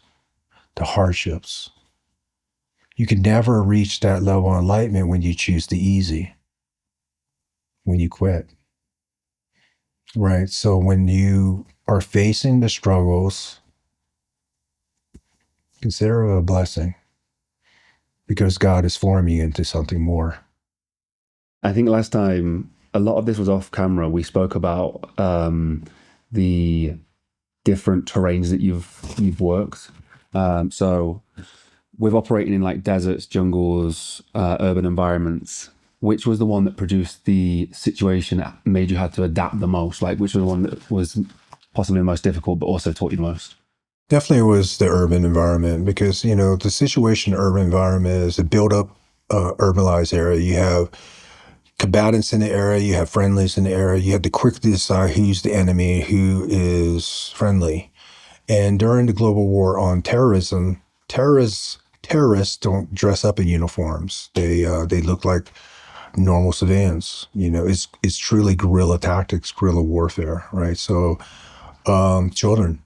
the hardships. You can never reach that level of enlightenment when you choose the easy, when you quit. Right? So when you are facing the struggles, consider it a blessing, because God is forming you into something more. I think last time, a lot of this was off camera. We spoke about the different terrains that you've worked. So with operating in like deserts, jungles, urban environments, which was the one that produced the situation that made you have to adapt the most? Like, which was the one that was possibly the most difficult, but also taught you the most? Definitely was the urban environment, because, the situation in urban environment is a built-up, urbanized area. You have combatants in the area, you have friendlies in the area. You have to quickly decide who's the enemy, who is friendly. And during the global war on terrorism, terrorists don't dress up in uniforms. They look like normal civilians. It's truly guerrilla tactics, guerrilla warfare, right? So children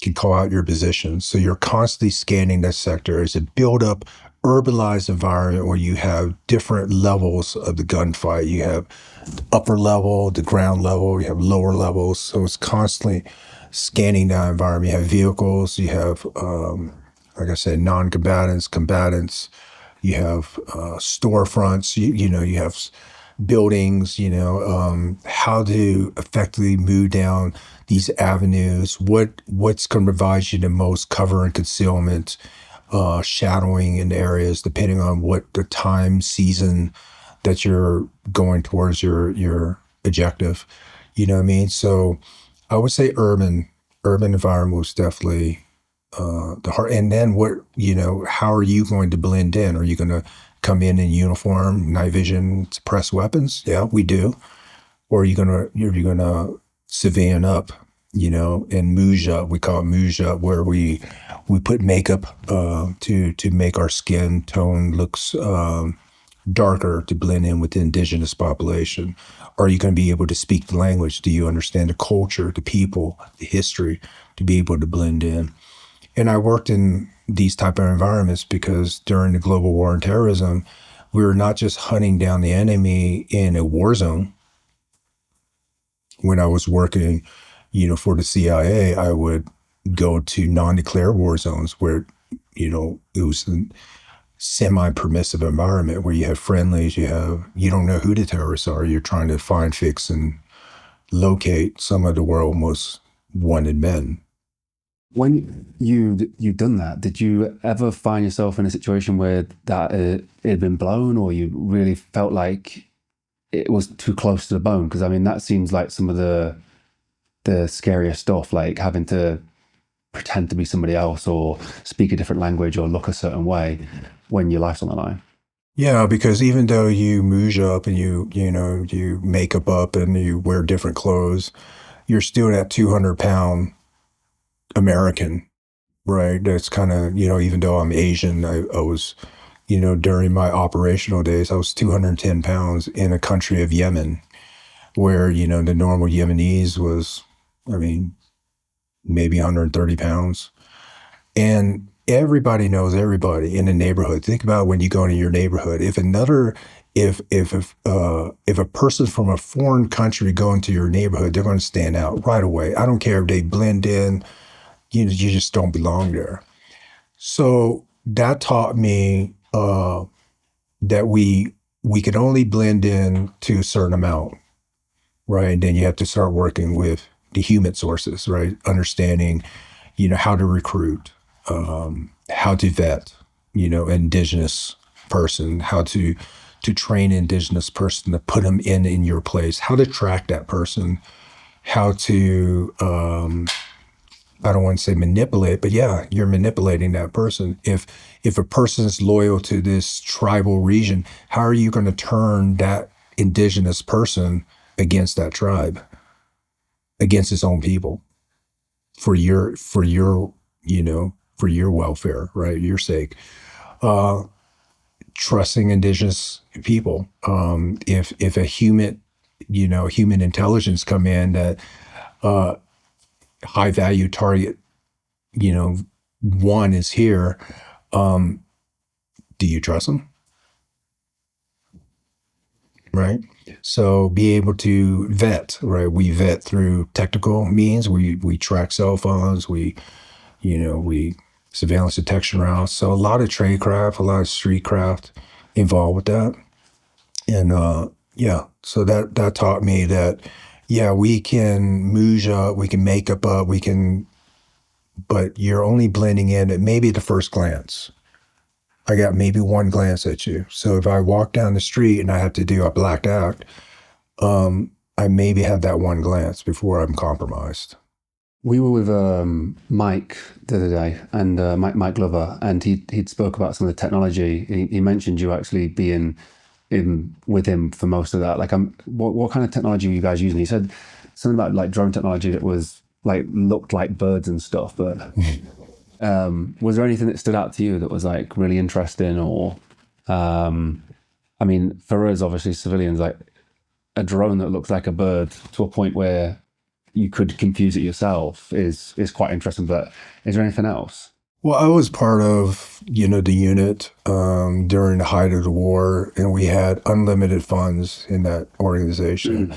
can call out your position. So you're constantly scanning that sector. It's a build-up, urbanized environment where you have different levels of the gunfight. You have the upper level, the ground level, you have lower levels. So it's constantly scanning that environment. You have vehicles, you have, like I said, non-combatants, combatants, you have storefronts, you have buildings, how to effectively move down these avenues, what's going to provide you the most cover and concealment, shadowing in areas, depending on what the time, season that you're going towards your objective. You know what I mean? So I would say urban environment was definitely the heart. And then how are you going to blend in? Are you going to come in uniform, night vision, suppress weapons? Yeah, we do. Or you're gonna civilian up, and mouge up. We call it mouge up, where we put makeup to make our skin tone looks darker to blend in with the indigenous population. Are you going to be able to speak the language? Do you understand the culture, the people, the history, to be able to blend in? And I worked in these type of environments because during the global war on terrorism, we were not just hunting down the enemy in a war zone. When I was working, for the CIA, I would go to non-declared war zones where, it was semi-permissive environment where you have friendlies, you don't know who the terrorists are. You're trying to find, fix, and locate some of the world's most wanted men. When you've done that, did you ever find yourself in a situation where that it had been blown, or you really felt like it was too close to the bone? Because I mean, that seems like some of the scariest stuff, like having to pretend to be somebody else or speak a different language or look a certain way when your life's on the line. Yeah, because even though you mouge up and you makeup up and you wear different clothes, you're still that 200-pound American, right? That's kind of, even though I'm Asian, I was, during my operational days, I was 210 pounds in a country of Yemen, where, the normal Yemenis was, I mean, maybe 130 pounds. And everybody knows everybody in the neighborhood. Think about when you go into your neighborhood. If a person from a foreign country go into your neighborhood, they're going to stand out right away. I don't care if they blend in. You just don't belong there. So that taught me that we could only blend in to a certain amount, right? And then you have to start working with the human sources, right? Understanding, how to recruit, how to vet, indigenous person, how to train indigenous person to put them in your place, how to track that person, how to, I don't want to say manipulate, but yeah, you're manipulating that person. If a person is loyal to this tribal region, how are you going to turn that indigenous person against that tribe, against its own people, for your welfare, right? Your sake. Trusting indigenous people. If a human intelligence come in that high value target, one is here, do you trust them? Right. So be able to vet, right? We vet through technical means. We track cell phones. We surveillance detection routes. So a lot of tradecraft, a lot of street craft involved with that. And so that taught me that, we can mouge up, we can make up, but you're only blending in at maybe the first glance. I got maybe one glance at you. So if I walk down the street and I have to do a blacked out, I maybe have that one glance before I'm compromised. We were with Mike the other day, and Mike Glover, and he'd spoke about some of the technology. He mentioned you actually being in with him for most of that. Like, what kind of technology were you guys using? He said something about like drone technology that was like looked like birds and stuff. But was there anything that stood out to you that was like really interesting? Or, I mean, for us, obviously civilians, like a drone that looks like a bird to a point where you could confuse it yourself is quite interesting. But is there anything else? Well, I was part of, the unit during the height of the war, and we had unlimited funds in that organization.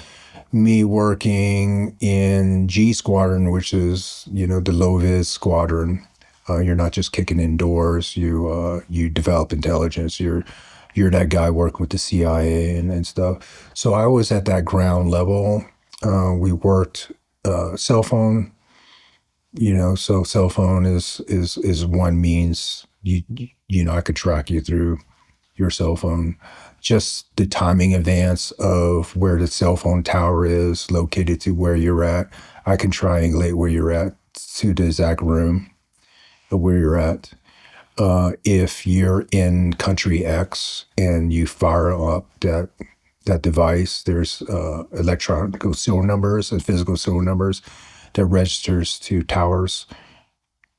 Me working in G Squadron, which is, the low-vis squadron. You're not just kicking indoors. You develop intelligence. You're that guy working with the CIA and stuff. So I was at that level. We worked cell phone. So cell phone is one means I could track you through your cell phone. Just the timing advance of where the cell phone tower is located to where you're at. I can triangulate where you're at to the exact room of where you're at. If you're in country X and you fire up that device, there's electronic serial numbers and physical serial numbers that registers to towers,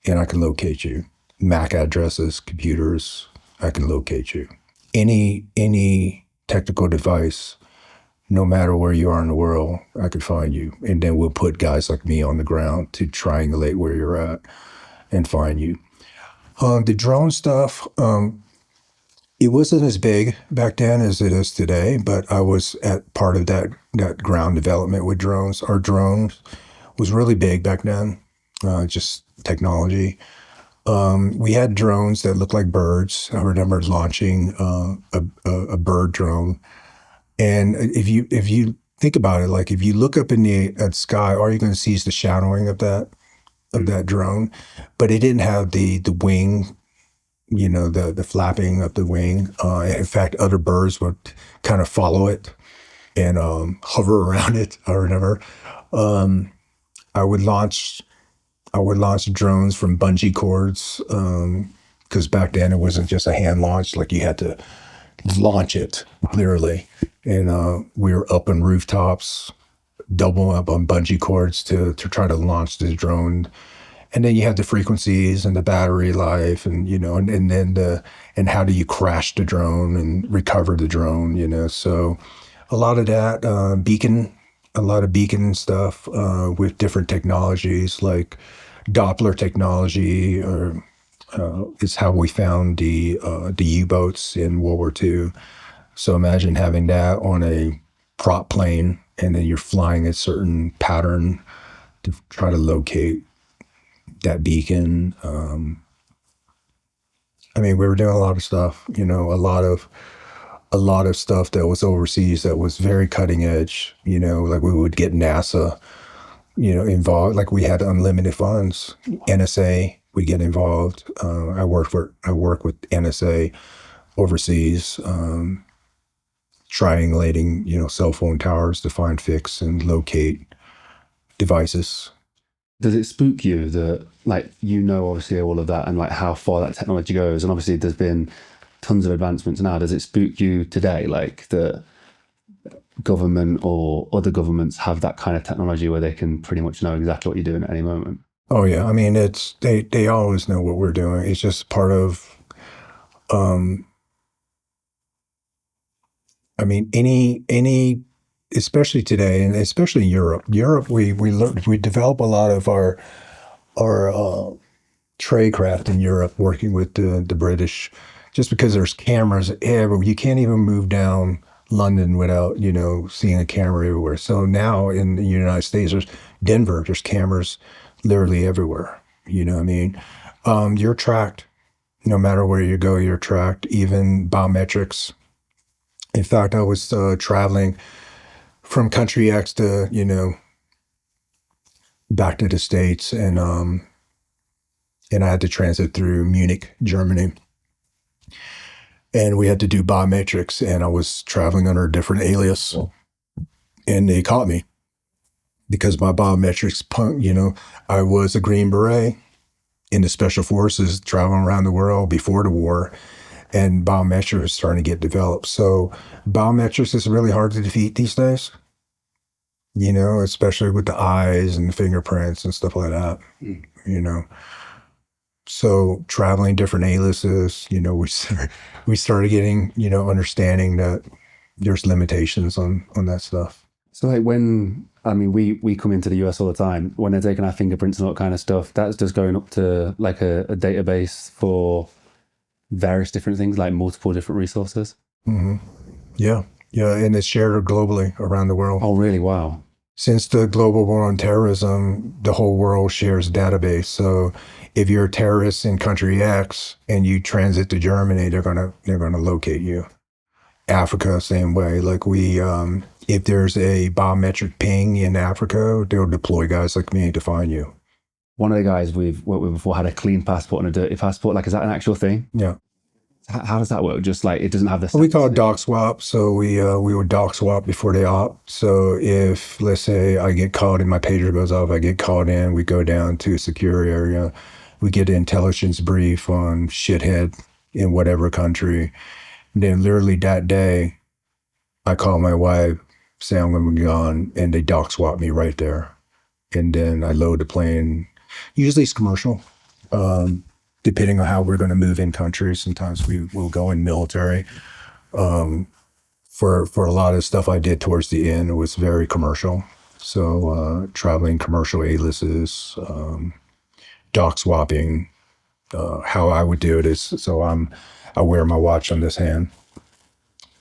and I can locate you. MAC addresses, computers, I can locate you. Any technical device, no matter where you are in the world, I could find you. And then we'll put guys like me on the ground to triangulate where you're at and find you. The drone stuff, it wasn't as big back then as it is today, but I was at part of that ground development with drones. Our drones was really big back then, just technology. We had drones that looked like birds. I remember launching a bird drone. And if you think about it, like if you look up in the sky, all you're going to see is the shadowing of that drone, but it didn't have the wing, the flapping of the wing. In fact, other birds would kind of follow it and hover around it. I remember I would launch drones from bungee cords because back then it wasn't just a hand launch; like you had to launch it literally, and we were up on rooftops, double up on bungee cords to try to launch this drone. And then you have the frequencies and the battery life, and and then and how do you crash the drone and recover the drone? So a lot of that a lot of beacon stuff with different technologies like Doppler technology, or is how we found the U-boats in World War II. So imagine having that on a prop plane, and then you're flying a certain pattern to try to locate that beacon. I mean, we were doing a lot of stuff, a lot of stuff that was overseas that was very cutting edge. Like we would get NASA, involved. Like we had unlimited funds. NSA, we get involved. I work with NSA overseas, triangulating, cell phone towers to find, fix, and locate devices. Does it spook you that, like, obviously all of that and like how far that technology goes, and obviously there's been tons of advancements now. Does it spook you today, like that government or other governments have that kind of technology where they can pretty much know exactly what you're doing at any moment? Oh yeah, I mean they always know what we're doing. It's just part of. I mean, any, especially today, and especially in Europe. Europe, we develop a lot of our trade craft in Europe, working with the British, just because there's cameras everywhere. You can't even move down London without seeing a camera everywhere. So now in the United States, there's cameras literally everywhere. You know what I mean? You're tracked. No matter where you go, you're tracked. Even biometrics. In fact, I was traveling from country X to, back to the States, and I had to transit through Munich, Germany. And we had to do biometrics, and I was traveling under a different alias. And they caught me because my biometrics, I was a Green Beret in the Special Forces traveling around the world before the war. And biometrics is starting to get developed. So biometrics is really hard to defeat these days, especially with the eyes and the fingerprints and stuff like that, So traveling different aliases, we started getting, understanding that there's limitations on that stuff. So like we come into the US all the time, when they're taking our fingerprints and all that kind of stuff, that's just going up to like a database for various different things, like multiple different resources. Mm-hmm. Yeah, and it's shared globally around the world. Oh, really? Wow. Since the global war on terrorism, the whole world shares a database. So if you're a terrorist in country X and you transit to Germany, they're gonna locate you. Africa, same way. Like if there's a biometric ping in Africa, they'll deploy guys like me to find you. One of the guys we've worked with before had a clean passport and a dirty passport. Like, is that an actual thing? Yeah. How does that work? Just like it doesn't have the. We call it doc swap. So we would doc swap before they opt. So if, let's say, I get caught and my pager goes off, I get caught in, we go down to a secure area, we get an intelligence brief on shithead in whatever country. And then literally that day, I call my wife, say I'm going to be gone, and they doc swap me right there. And then I load the plane. Usually it's commercial. Depending on how we're going to move in countries, sometimes we will go in military. For a lot of stuff I did towards the end, it was very commercial. So traveling commercial aliases, doc swapping. How I would do it is, so I wear my watch on this hand.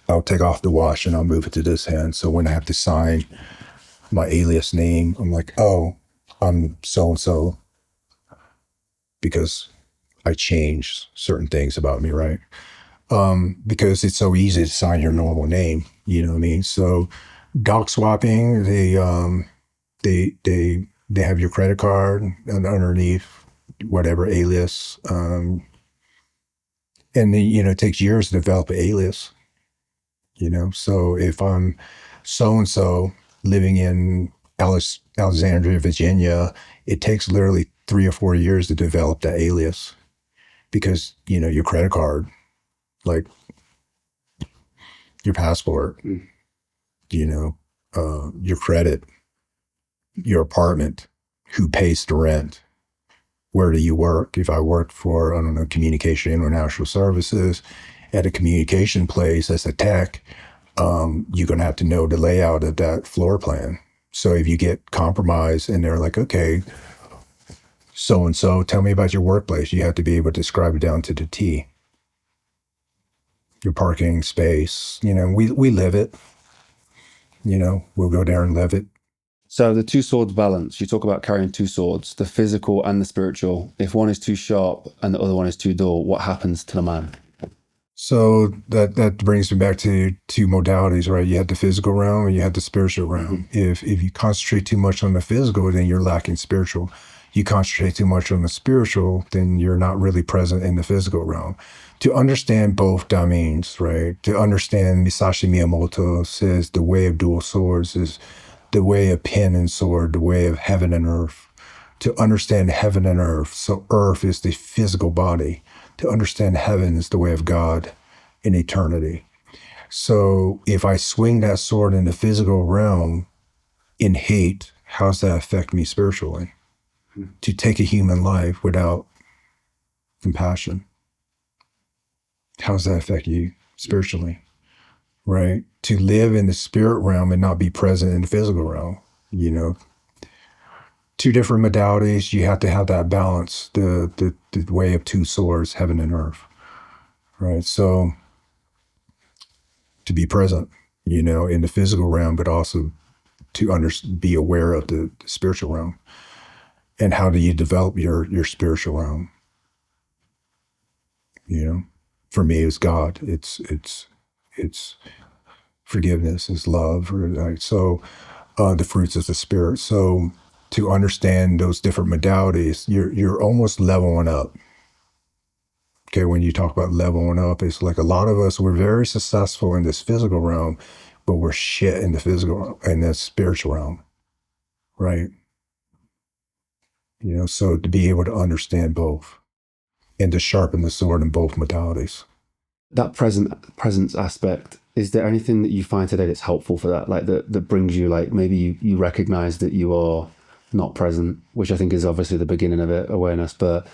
I'll take off the watch and I'll move it to this hand. So when I have to sign my alias name, I'm like, oh, I'm so-and-so. Because I change certain things about me, right? Because it's so easy to sign your normal name, you know what I mean? So doc swapping, they have your credit card and underneath whatever alias. And then, it takes years to develop an alias, So if I'm so-and-so living in Alexandria, Virginia, it takes literally 3 or 4 years to develop that alias because, your credit card, like your passport, your credit, your apartment, who pays the rent, where do you work? If I work for, I don't know, Communication International Services at a communication place as a tech, you're going to have to know the layout of that floor plan. So if you get compromised and they're like, okay, so-and-so, tell me about your workplace, you have to be able to describe it down to the T. Your parking space, we live it. We'll go there and live it. So the two swords balance, you talk about carrying two swords, the physical and the spiritual. If one is too sharp and the other one is too dull, what happens to the man? So that brings me back to two modalities, right? You have the physical realm and you have the spiritual realm. Mm-hmm. If you concentrate too much on the physical, then you're lacking spiritual. You concentrate too much on the spiritual, then you're not really present in the physical realm. To understand both domains, right? To understand, Masashi Miyamoto says the way of dual swords is the way of pen and sword, the way of heaven and earth. To understand heaven and earth, so earth is the physical body. To understand heaven is the way of God in eternity. So if I swing that sword in the physical realm in hate, how does that affect me spiritually? To take a human life without compassion, how does that affect you spiritually? Right? To live in the spirit realm and not be present in the physical realm, two different modalities. You have to have that balance, the way of two swords, heaven and earth, right? So to be present, in the physical realm, but also to be aware of the spiritual realm. And how do you develop your spiritual realm? For me, it's God. It's forgiveness, it's love, right? So the fruits of the spirit. So to understand those different modalities, you're almost leveling up. Okay, when you talk about leveling up, it's like a lot of us, we're very successful in this physical realm, but we're shit in the physical and the spiritual realm, right? So to be able to understand both and to sharpen the sword in both modalities. That presence aspect, is there anything that you find today that's helpful for that? Like that brings you, like maybe you recognize that you are not present, which I think is obviously the beginning of it, awareness, but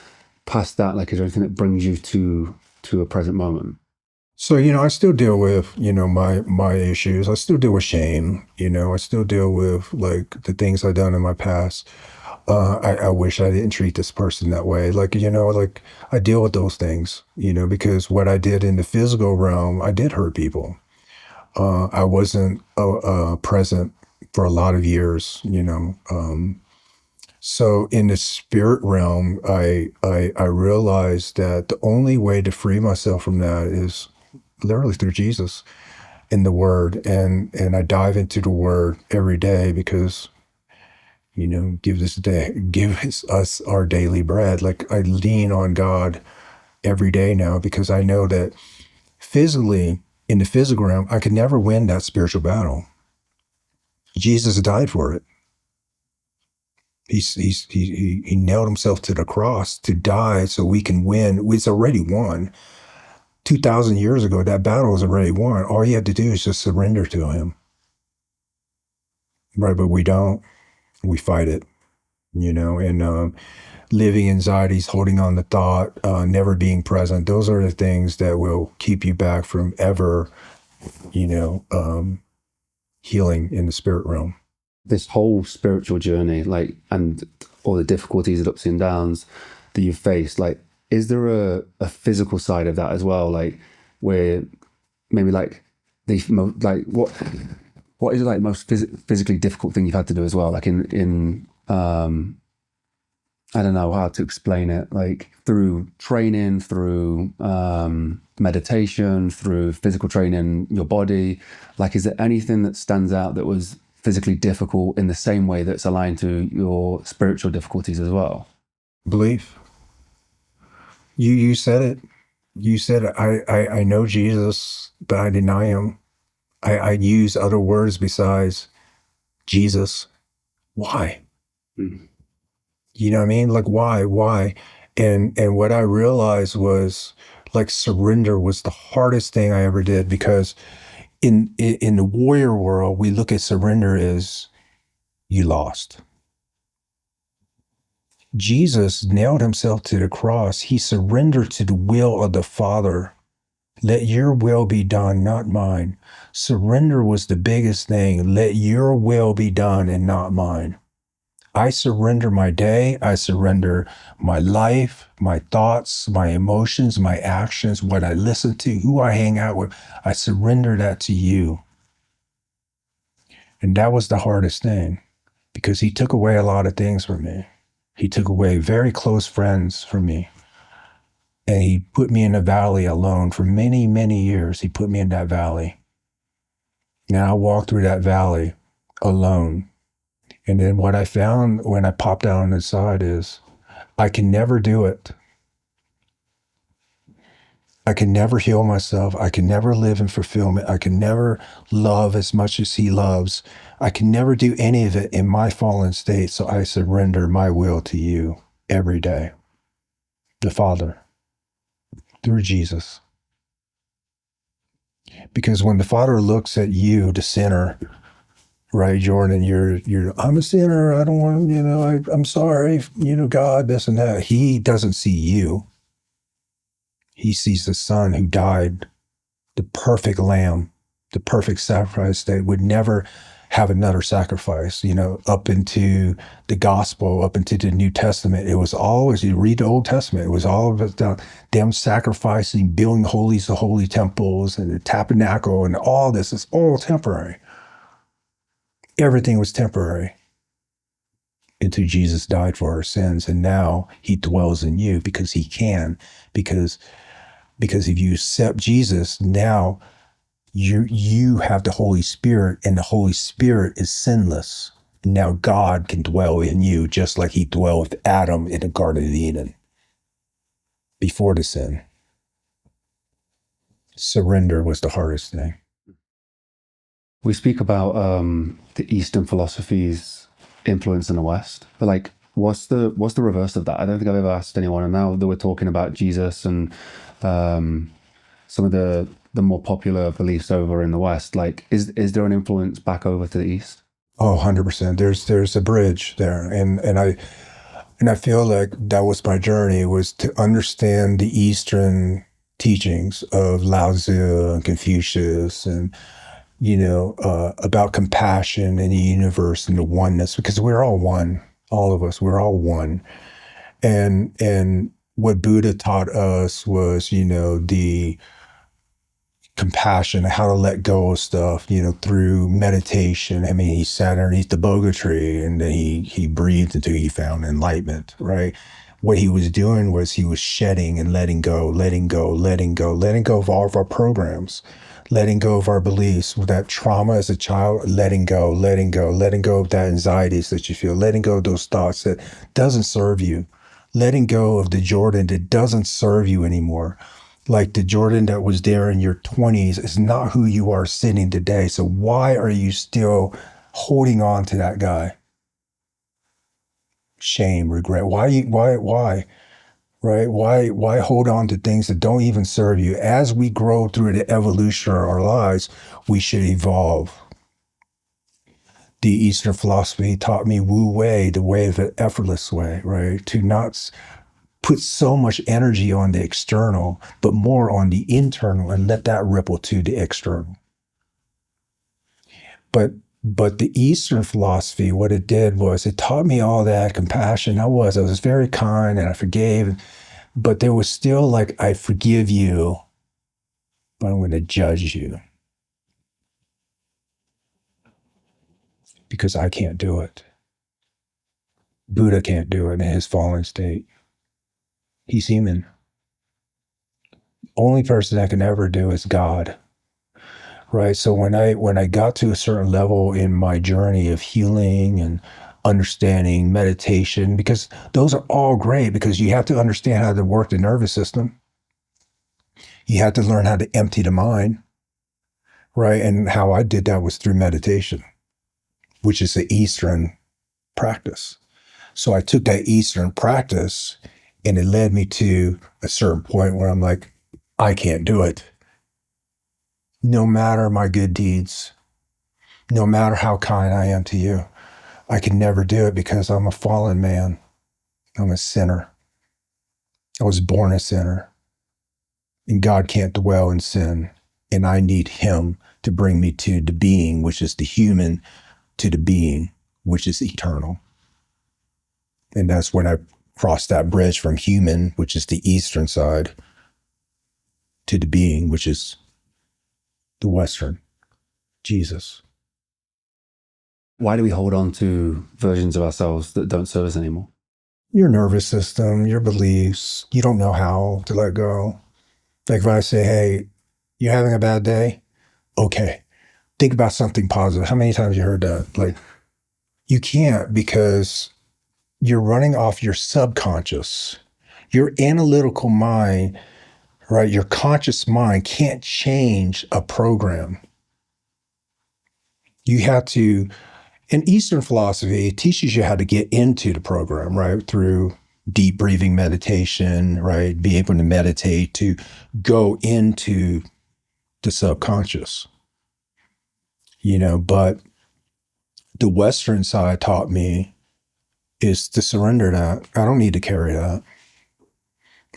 past that, like, is there anything that brings you to a present moment? So, I still deal with, my issues. I still deal with shame. I still deal with like the things I've done in my past. I wish I didn't treat this person that way. Like, like I deal with those things, because what I did in the physical realm, I did hurt people. I wasn't present for a lot of years, so in the spirit realm, I realized that the only way to free myself from that is literally through Jesus in the Word, and I dive into the Word every day because, give us our daily bread. Like I lean on God every day now because I know that physically, in the physical realm, I could never win that spiritual battle. Jesus died for it. He nailed himself to the cross to die so we can win. It's already won. 2,000 years ago, that battle was already won. All you have to do is just surrender to him. Right, but we don't. We fight it, and living anxieties, holding on to thought, never being present. Those are the things that will keep you back from ever, healing in the spirit realm. This whole spiritual journey, like, and all the difficulties and ups and downs that you've faced, like, is there a physical side of that as well? Like, where maybe like what is like the most physically difficult thing you've had to do as well? Like in I don't know how to explain it, like through training, through meditation, through physical training, your body, like, is there anything that stands out that was physically difficult in the same way that's aligned to your spiritual difficulties as well? Belief. You said it. You said it. I know Jesus, but I deny him. I use other words besides Jesus. Why? Mm. You know what I mean? Like, why? And what I realized was, like, surrender was the hardest thing I ever did, because in the warrior world, we look at surrender as you lost. Jesus nailed himself to the cross. He surrendered to the will of the Father. Let your will be done, not mine. Surrender was the biggest thing. Let your will be done and not mine. I surrender my day. I surrender my life, my thoughts, my emotions, my actions, what I listen to, who I hang out with. I surrender that to you. And that was the hardest thing, because he took away a lot of things from me. He took away very close friends from me. And he put me in a valley alone for many, many years. He put me in that valley. And I walked through that valley alone. And then what I found when I popped out on the side is I can never do it. I can never heal myself. I can never live in fulfillment. I can never love as much as he loves. I can never do any of it in my fallen state. So I surrender my will to you every day. The Father, through Jesus. Because when the Father looks at you, the sinner, right, Jordan, I'm a sinner. I don't want, I'm sorry, God, this and that. He doesn't see you. He sees the Son who died, the perfect lamb, the perfect sacrifice that would never have another sacrifice, up into the gospel, up into the New Testament. It was always, you read the Old Testament, it was all about them sacrificing, building holies of holy temples and the tabernacle and all this. It's all temporary. Everything was temporary until Jesus died for our sins. And now he dwells in you because he can, because if you accept Jesus, now you have the Holy Spirit, and the Holy Spirit is sinless. Now God can dwell in you just like he dwelled with Adam in the Garden of Eden before the sin. Surrender was the hardest thing. We speak about the Eastern philosophy's influence in the West, but like, what's the reverse of that? I don't think I've ever asked anyone. And now that we're talking about Jesus and some of the more popular beliefs over in the West, like, is there an influence back over to the East? Oh, 100%. There's a bridge there, and I feel like that was my journey, was to understand the Eastern teachings of Lao Tzu and Confucius, and about compassion in the universe and the oneness, because we're all one. All of us, we're all one. And what Buddha taught us was, the compassion, how to let go of stuff, through meditation. I mean, he sat underneath the boga tree and then he breathed until he found enlightenment, right? What he was doing was he was shedding and letting go, letting go, letting go, letting go of all of our programs, letting go of our beliefs, that trauma as a child, letting go, letting go, letting go of that anxieties that you feel, letting go of those thoughts that doesn't serve you, letting go of the Jordan that doesn't serve you anymore. Like the Jordan that was there in your 20s is not who you are sitting today. So why are you still holding on to that guy? Shame, regret. Why, right? Why hold on to things that don't even serve you? As we grow through the evolution of our lives, we should evolve. The Eastern philosophy taught me Wu Wei, the way of an effortless way, right? To not put so much energy on the external, but more on the internal, and let that ripple to the external. But the Eastern philosophy, what it did was it taught me all that compassion. I was very kind and I forgave, but there was still like, I forgive you, but I'm going to judge you because I can't do it. Buddha can't do it in his fallen state. He's human. Only person that can ever do is God. Right. So when I got to a certain level in my journey of healing and understanding meditation, because those are all great, because you have to understand how to work the nervous system. You have to learn how to empty the mind. Right. And how I did that was through meditation, which is the Eastern practice. So I took that Eastern practice and it led me to a certain point where I'm like, I can't do it. No matter my good deeds, no matter how kind I am to you, I can never do it because I'm a fallen man. I'm a sinner. I was born a sinner. And God can't dwell in sin. And I need him to bring me to the being, which is the human, to the being, which is eternal. And that's when I crossed that bridge from human, which is the Eastern side, to the being, which is the Western, Jesus. Why do we hold on to versions of ourselves that don't serve us anymore? Your nervous system, your beliefs, you don't know how to let go. Like if I say, hey, you're having a bad day? Okay, think about something positive. How many times you heard that? Like, you can't, because you're running off your subconscious. Your analytical mind, right? Your conscious mind can't change a program. You have to, in Eastern philosophy, it teaches you how to get into the program, right? Through deep breathing meditation, right? Be able to meditate, to go into the subconscious, but the Western side taught me is to surrender that. I don't need to carry that.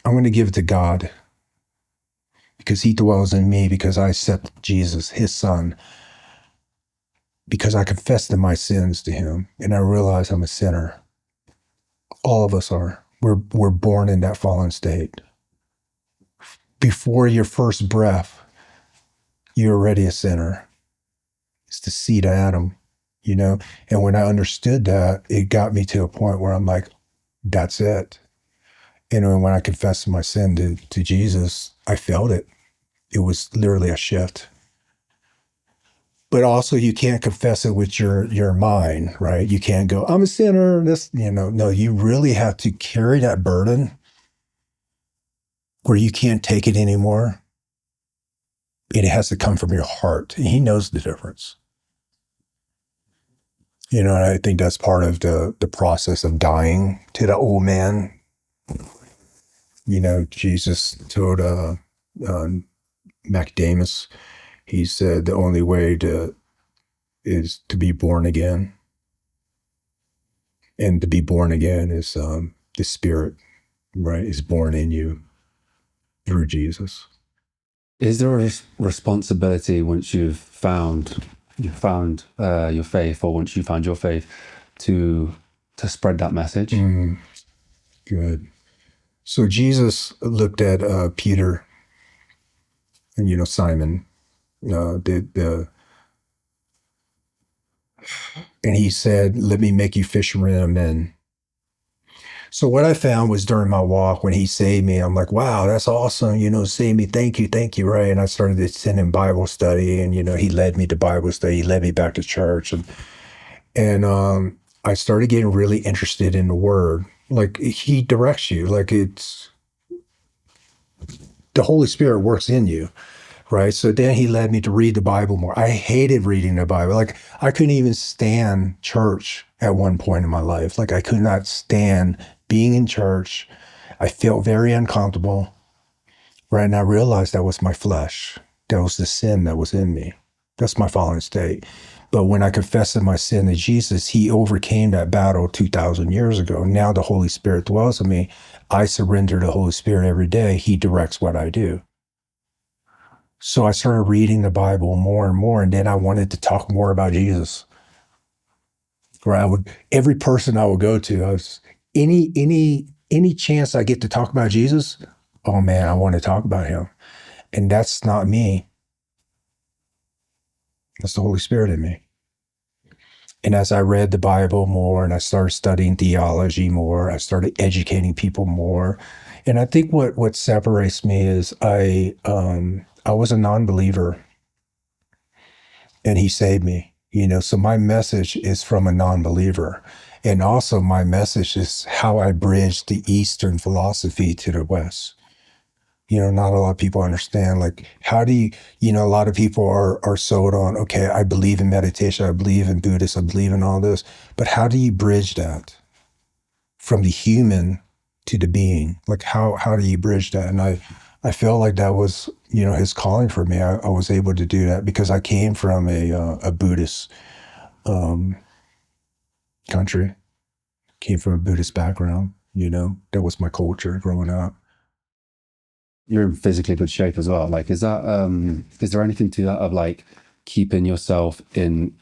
I'm going to give it to God because he dwells in me, because I accept Jesus, his son, because I confessed my sins to him and I realize I'm a sinner. All of us are. We're born in that fallen state. Before your first breath, you're already a sinner. It's the seed of Adam, And when I understood that, it got me to a point where I'm like, that's it. And when I confessed my sin to Jesus, I felt it. It was literally a shift. But also you can't confess it with your mind, right? You can't go, I'm a sinner. No, you really have to carry that burden where you can't take it anymore. It has to come from your heart. And he knows the difference. And I think that's part of the process of dying to the old man. Jesus told Nicodemus, he said the only way is to be born again. And to be born again is the Spirit, right, is born in you through Jesus. Is there a responsibility once you've found your faith, or once you found your faith, to spread that message? Good. So Jesus looked at Peter and Simon, and he said, "Let me make you fishermen of men." So what I found was during my walk, when he saved me, I'm like, wow, that's awesome. Save me. Thank you. Right. And I started attending Bible study, and, he led me to Bible study. He led me back to church. And I started getting really interested in the word. Like, he directs you. Like, it's the Holy Spirit works in you. Right. So then he led me to read the Bible more. I hated reading the Bible. Like, I couldn't even stand church at one point in my life. Like, I could not stand being in church. I felt very uncomfortable. Right. And I realized that was my flesh. That was the sin that was in me. That's my fallen state. But when I confessed my sin to Jesus, he overcame that battle 2,000 years ago. Now the Holy Spirit dwells in me. I surrender to the Holy Spirit every day. He directs what I do. So I started reading the Bible more and more, and then I wanted to talk more about Jesus. Where every person I would go to, any chance I get to talk about Jesus, oh man, I want to talk about him. And that's not me. That's the Holy Spirit in me. And as I read the Bible more and I started studying theology more, I started educating people more. And I think what separates me is I was a non-believer and he saved me. So my message is from a non-believer. And also my message is how I bridge the Eastern philosophy to the West. Not a lot of people understand, like, how do a lot of people are sold on, okay, I believe in meditation, I believe in Buddhist, I believe in all this, but how do you bridge that from the human to the being? Like, how do you bridge that? And I feel like that was, his calling for me. I was able to do that because I came from a Buddhist country, came from a Buddhist background, that was my culture growing up. You're in physically good shape as well. Like, is there anything to that of like keeping yourself in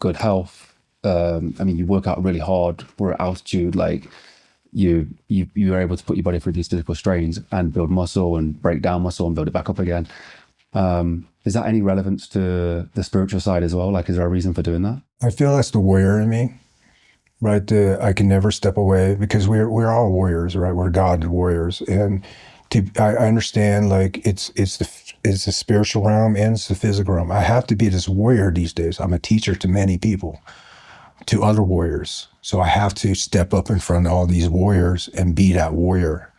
good health? I mean, you work out really hard. We're at altitude. Like, you are able to put your body through these physical strains and build muscle and break down muscle and build it back up again. Is that any relevance to the spiritual side as well? Like, is there a reason for doing that? I feel that's the warrior in me, right? I can never step away because we're all warriors, right? We're God warriors, and I understand, like, it's the spiritual realm and it's the physical realm. I have to be this warrior these days. I'm a teacher to many people, to other warriors. So I have to step up in front of all these warriors and be that warrior,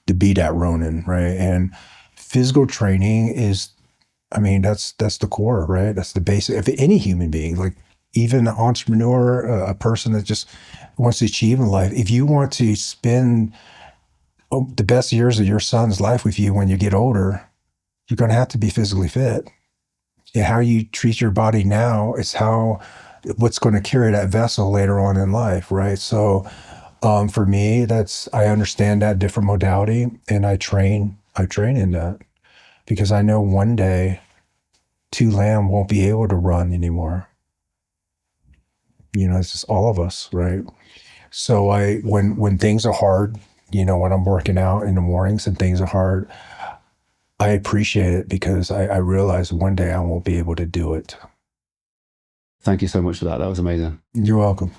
to be that Ronin, right? And physical training is, I mean, that's the core, right? That's the basic of any human being, like even an entrepreneur, a person that just wants to achieve in life. If you want to spend the best years of your son's life with you when you get older, you're going to have to be physically fit. And how you treat your body now is what's going to carry that vessel later on in life, right? So for me, I understand that different modality, and I train in that because I know one day Tu Lam won't be able to run anymore. It's just all of us, right? So when things are hard, when I'm working out in the mornings and things are hard, I appreciate it because I realize one day I won't be able to do it. Thank you so much for that. That was amazing. You're welcome.